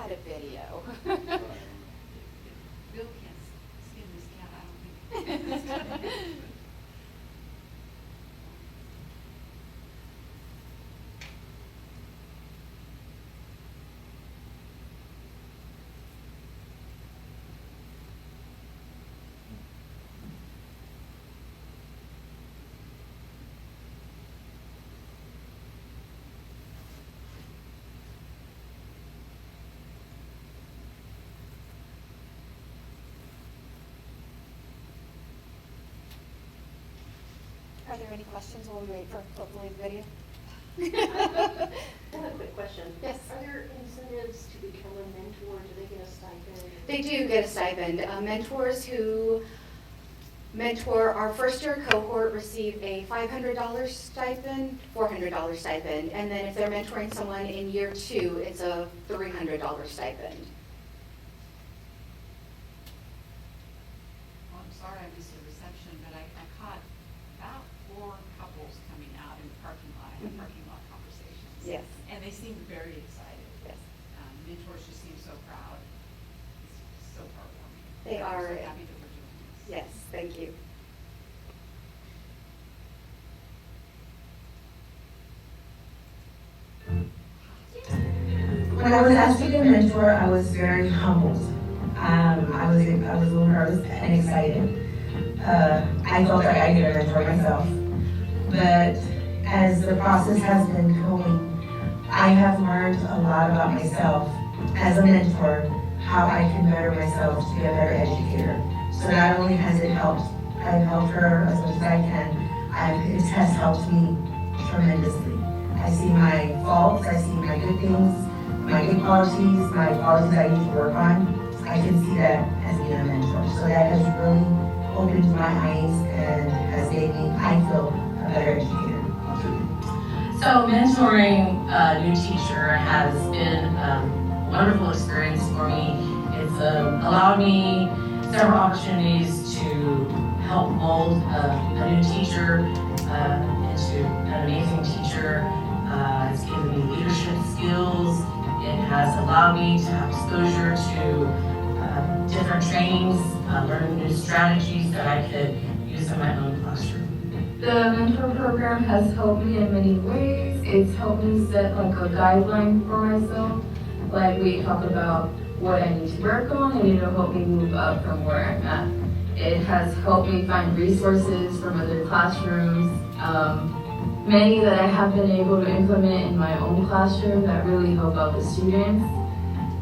A video. Bill can't skin this cat, I don't think. Are there any questions while we wait for hopefully the video? I have a quick question. Yes. Are there incentives to become a mentor? Do they get a stipend? They do get a stipend. Mentors who mentor our first year cohort receive a $500 stipend, $400 stipend, and then if they're mentoring someone in year 2, it's a $300 stipend. Well, I'm sorry I missed the reception, but I caught about 4 couples coming out in the parking lot, I had parking lot conversations. Yes. And they seemed very excited. Yes. Mentors just seem so proud. It's so heartwarming. They I'm are. so happy that we're doing this. Yes, thank you. When I was asked to be a mentor, I was very humbled. I was a little nervous and excited. I felt like I needed a mentor myself. But as the process has been going, I have learned a lot about myself as a mentor, how I can better myself to be a better educator. So not only has it helped, I've helped her as much as I can, it has helped me tremendously. I see my faults, I see my good things, my good qualities, my qualities I need to work on. I can see that as being a mentor. So that has really opened my eyes and has made me, I feel, a better educator. So mentoring a new teacher has been a wonderful experience for me. It's allowed me several opportunities to help mold a new teacher into an amazing teacher. It's given me leadership skills. It has allowed me to have exposure to different trainings, learn new strategies that I could use in my own classroom. The mentor program has helped me in many ways. It's helped me set like a guideline for myself. Like we talk about what I need to work on and it'll help me move up from where I'm at. It has helped me find resources from other classrooms, many that I have been able to implement in my own classroom that really help out the students.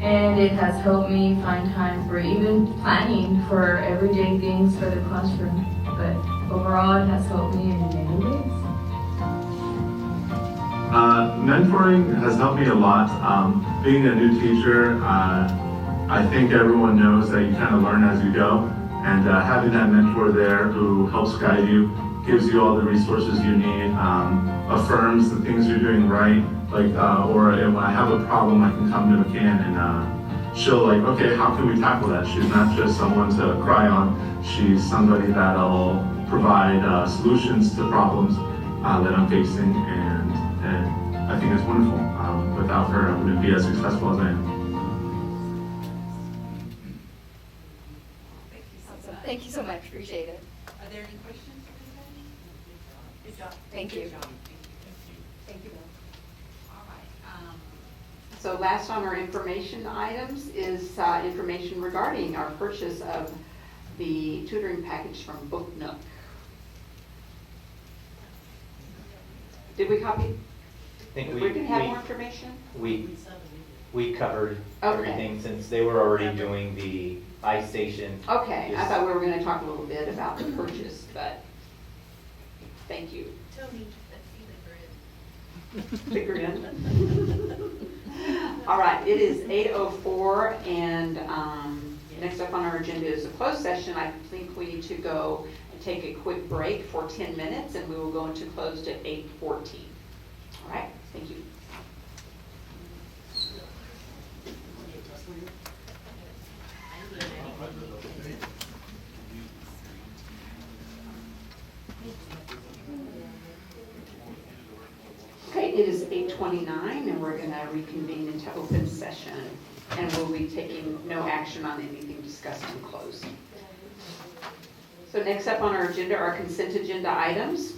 And it has helped me find time for even planning for everyday things for the classroom. But overall, it has helped me in many ways. Mentoring has helped me a lot. Being a new teacher, I think everyone knows that you kind of learn as you go. And having that mentor there who helps guide you, gives you all the resources you need, affirms the things you're doing right. Like, or when I have a problem, I can come to McCann and she'll like, okay, how can we tackle that? She's not just someone to cry on. She's somebody that'll provide solutions to problems that I'm facing, and I think it's wonderful. Without her, I wouldn't be as successful as I am. Thank you so much, appreciate it. Are there any questions for anybody? Good job. Thank you. Good job. Thank you, Bill. All right. So last on our information items is information regarding our purchase of the tutoring package from Booknook. Did we copy? I think We're gonna have more information? We covered everything since they were already doing the iStation. Okay, I thought we were gonna talk a little bit about the purchase, but thank you. Tony, let's see the grid. The grin. All right, it is 8:04, and next up on our agenda is a closed session. I think we need to go and take a quick break for 10 minutes, and we will go into closed at 8:14. All right, thank you. Okay, it is 8:29, and we're going to reconvene into open session, and we'll be taking no action on anything discussed in closed. So next up on our agenda are consent agenda items.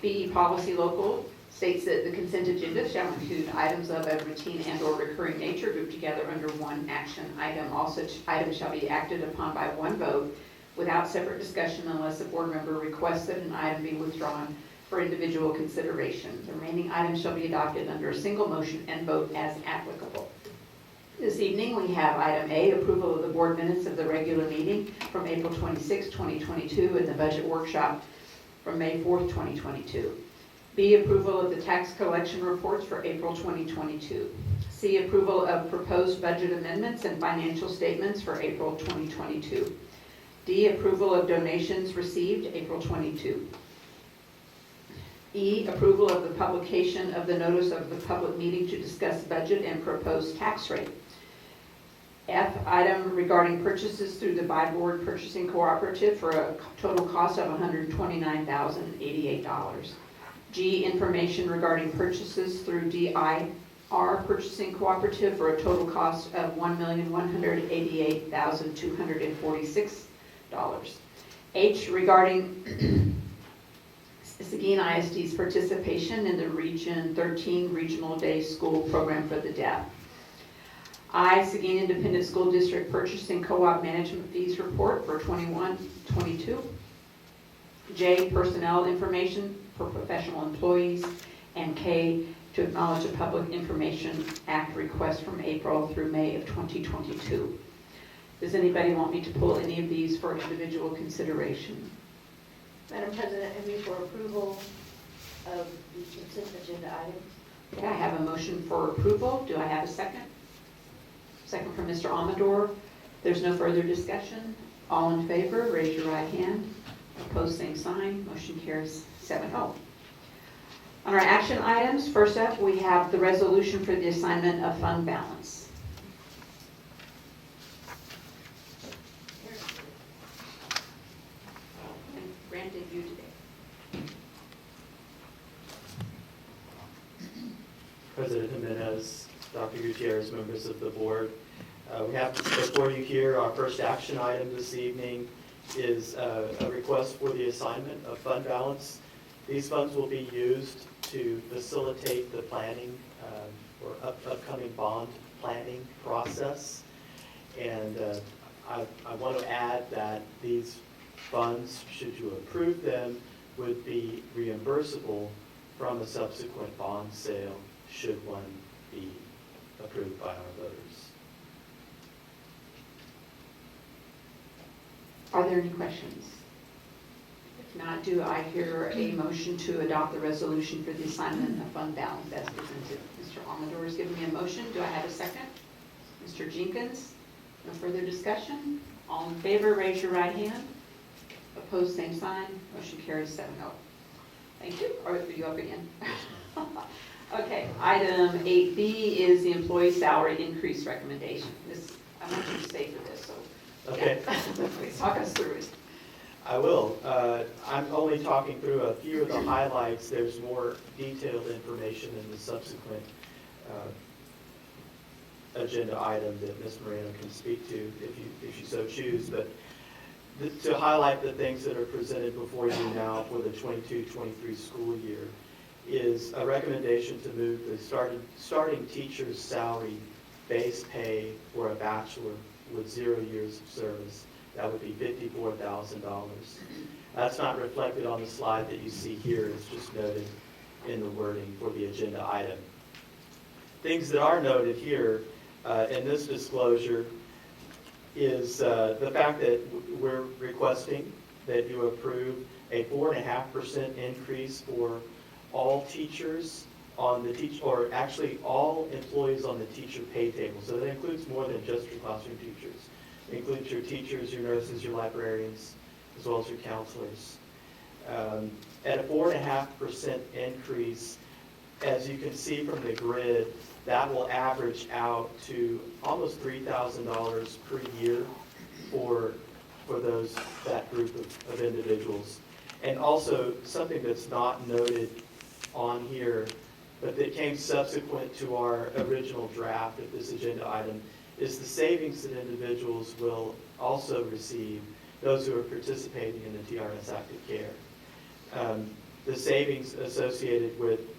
BE Policy Local states that the consent agenda shall include items of a routine and or recurring nature grouped together under one action item. All such items shall be acted upon by one vote without separate discussion unless a board member requests that an item be withdrawn for individual consideration. The remaining items shall be adopted under a single motion and vote as applicable. This evening we have item A, approval of the board minutes of the regular meeting from April 26, 2022 and the budget workshop from May 4th, 2022. B, approval of the tax collection reports for April 2022. C, approval of proposed budget amendments and financial statements for April 2022. D, approval of donations received April 22. E, approval of the publication of the notice of the public meeting to discuss budget and proposed tax rate. F, item regarding purchases through the Buy Board Purchasing Cooperative for a total cost of $129,088. G, information regarding purchases through DIR Purchasing Cooperative for a total cost of $1,188,246. H, regarding Seguin ISD's participation in the Region 13 Regional Day School Program for the Deaf. I, Seguin Independent School District Purchasing Co-op Management Fees Report for 21-22. J, personnel information for professional employees. And K, to acknowledge a Public Information Act request from April through May of 2022. Does anybody want me to pull any of these for individual consideration? Madam President, I move for approval of the consent agenda items. Okay, I have a motion for approval. Do I have a second? Second from Mr. Amador. There's no further discussion. All in favor, raise your right hand. Opposed, same sign. Motion carries 7-0. On our action items, first up, we have the resolution for the assignment of fund balance. Granted you today. President Jimenez, Dr. Gutierrez, members of the board. We have before you here, our first action item this evening is a request for the assignment of fund balance. These funds will be used to facilitate the planning or upcoming bond planning process. And I want to add that these funds, should you approve them, would be reimbursable from a subsequent bond sale should one be approved by our voters. Are there any questions? If not, do I hear a motion to adopt the resolution for the assignment of fund balance as presented? Mr. Amador is giving me a motion. Do I have a second? Mr. Jenkins? No further discussion? All in favor, raise your right hand. Opposed, same sign. Motion carries 7-0. Thank you. Are you up again? Okay, item 8B is the employee salary increase recommendation. I want you to stay for this, so. Okay. Yeah. Please talk us through it. I will. I'm only talking through a few of the highlights. There's more detailed information in the subsequent agenda item that Ms. Moreno can speak to if you so choose. But to highlight the things that are presented before you now for the 22-23 school year is a recommendation to move the starting teacher's salary base pay for a bachelor with 0 years of service. That would be $54,000. That's not reflected on the slide that you see here. It's just noted in the wording for the agenda item. Things that are noted here in this disclosure is the fact that we're requesting that you approve a 4.5% increase for all teachers on the or actually all employees on the teacher pay table. So that includes more than just your classroom teachers. It includes your teachers, your nurses, your librarians, as well as your counselors. At a 4.5% increase, as you can see from the grid, that will average out to almost $3,000 per year for that group of individuals. And also something that's not noted on here, but that came subsequent to our original draft of this agenda item, is the savings that individuals will also receive, those who are participating in the TRS Active Care. The savings associated with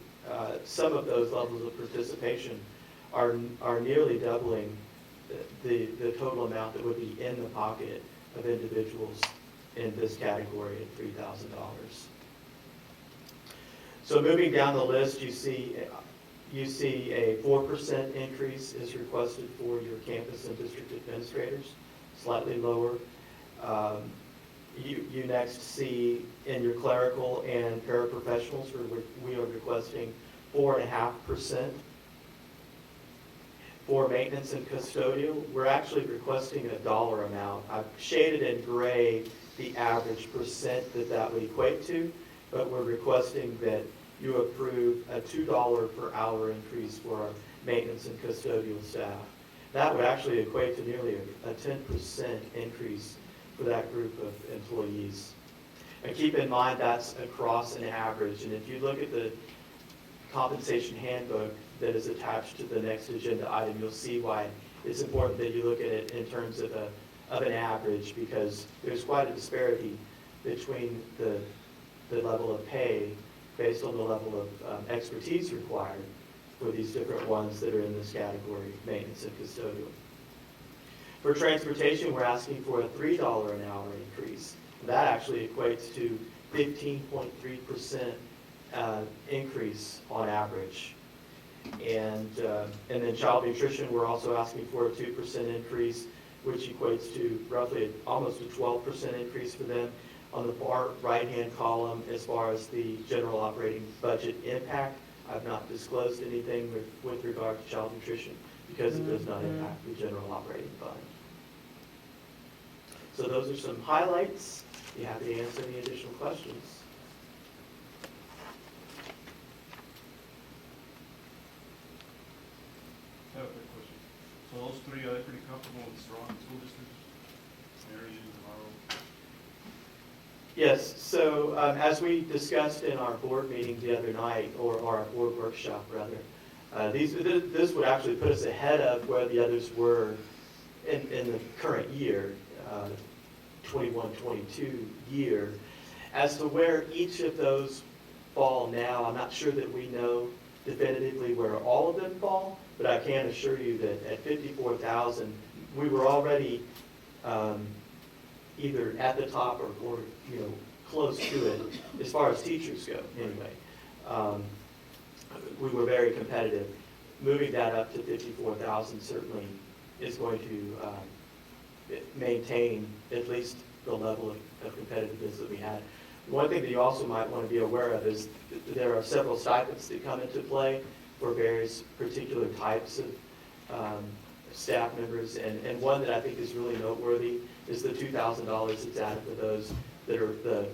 some of those levels of participation are nearly doubling the total amount that would be in the pocket of individuals in this category at $3,000. So moving down the list, you see a 4% increase is requested for your campus and district administrators, slightly lower. You next see in your clerical and paraprofessionals, we are requesting 4.5%. For maintenance and custodial, we're actually requesting a dollar amount. I've shaded in gray the average percent that would equate to, but we're requesting that you approve a $2 per hour increase for our maintenance and custodial staff. That would actually equate to nearly a 10% increase for that group of employees. And keep in mind that's across an average, and if you look at the Compensation Handbook that is attached to the next agenda item, you'll see why it's important that you look at it in terms of an average, because there's quite a disparity between the level of pay based on the level of expertise required for these different ones that are in this category, maintenance and custodial. For transportation, we're asking for a $3 an hour increase. That actually equates to 15.3% increase on average. And then child nutrition, we're also asking for a 2% increase, which equates to roughly almost a 12% increase for them. On the far right-hand column, as far as the general operating budget impact, I've not disclosed anything with regard to child nutrition because it does not impact the general operating fund. So those are some highlights. Be happy to answer any additional questions. I have a quick question. So those three, are they pretty comfortable with surrounding school districts? Marion, tomorrow? Yes, so as we discussed in our board meeting the other night, or our board workshop rather, this would actually put us ahead of where the others were in the current year, 21-22 year. As to where each of those fall now, I'm not sure that we know definitively where all of them fall, but I can assure you that at 54,000, we were already either at the top or close to it as far as teachers go anyway. We were very competitive. Moving that up to 54,000 certainly is going to maintain at least the level of competitiveness that we had. One thing that you also might want to be aware of is that there are several stipends that come into play for various particular types of staff members, and one that I think is really noteworthy is the $2,000 that's added for those that are the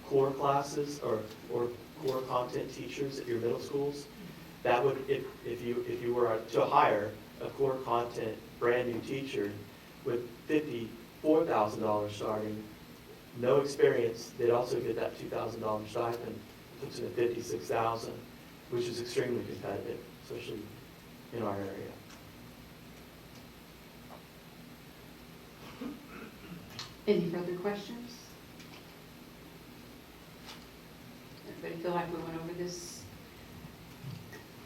core classes or core content teachers at your middle schools. That would, if you were to hire a core content brand new teacher with $54,000 starting, no experience, they'd also get that $2,000 stipend, puts it at $56,000, which is extremely competitive, especially in our area. Any further questions? Everybody feel like we went over this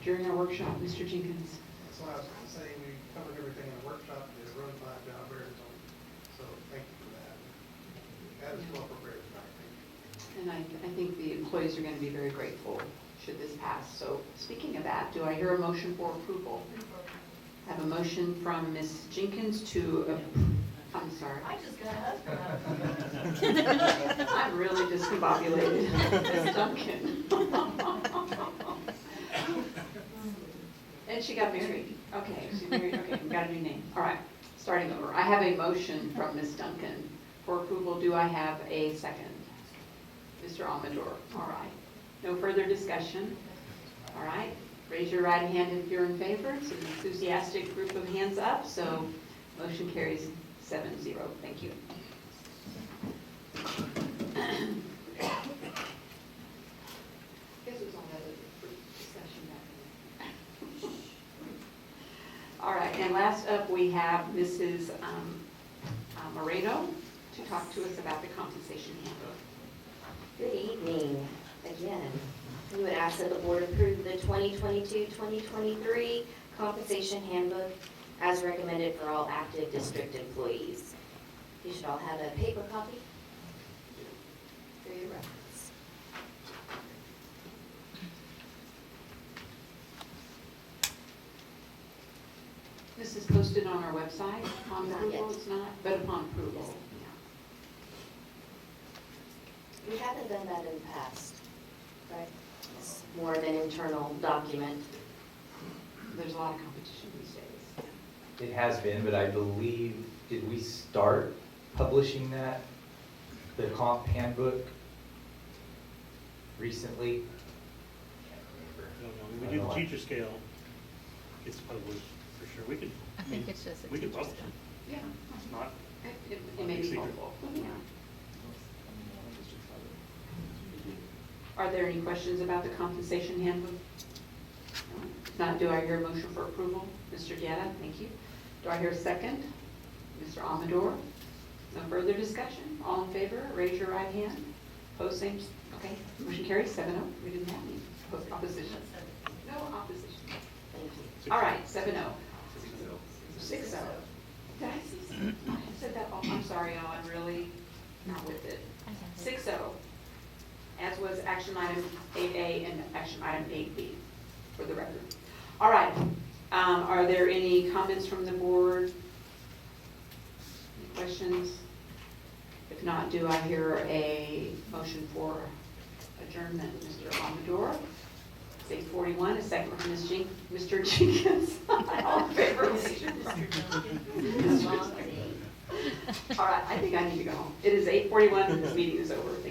during our workshop, Mr. Jenkins? That's what I was going to say. We covered everything in the workshop. Did a run by job there. So thank you for that. That is well prepared tonight. Thank you. And I think the employees are going to be very grateful should this pass. So speaking of that, do I hear a motion for approval? I have a motion from Ms. Jenkins to, I'm sorry. I just got husband. I'm really discombobulated. Ms. Duncan. And she got married. Okay, she's married. Okay, we got a new name. All right, starting over. I have a motion from Ms. Duncan for approval. Do I have a second? Mr. Amador. All right. No further discussion. All right. Raise your right hand if you're in favor. It's an enthusiastic group of hands up, so motion carries 7-0. Thank you. All right, and last up we have Mrs. Moreno to talk to us about the Compensation Handbook. Good evening again. We would ask that the board approve the 2022-2023 Compensation Handbook as recommended for all active district employees. You should all have a paper copy for your reference. This is posted on our website. Upon Not approval, yet. it's not, but upon approval. We haven't done that in the past, right? It's more of an internal document. There's a lot of competition these days. It has been, but I believe, did we start publishing that, the comp handbook, recently? We do the teacher scale, it's published for sure, we could. I think it's just a We could teacher publish scale. it. Yeah. It's not. It may be secret. helpful. Are there any questions about the compensation handbook? No? If not, do I hear a motion for approval? Mr. Guerra, thank you. Do I hear a second? Mr. Amador? No further discussion? All in favor, raise your right hand. Opposed, same, okay, motion carries 7-0. We didn't have any opposition. No opposition. Thank you. All right, 7-0. 6-0. Did I said that, oh, I'm sorry, oh, I'm really not with it. 6-0, as was action item 8A and action item 8B, for the record. All right, are there any comments from the board? Any questions? If not, do I hear a motion for adjournment? Mr. Amador? It's 8:41, a second from Mr. Jenkins. All in favor? All right, I think I need to go home. It is 8:41, and this meeting is over. Thank you.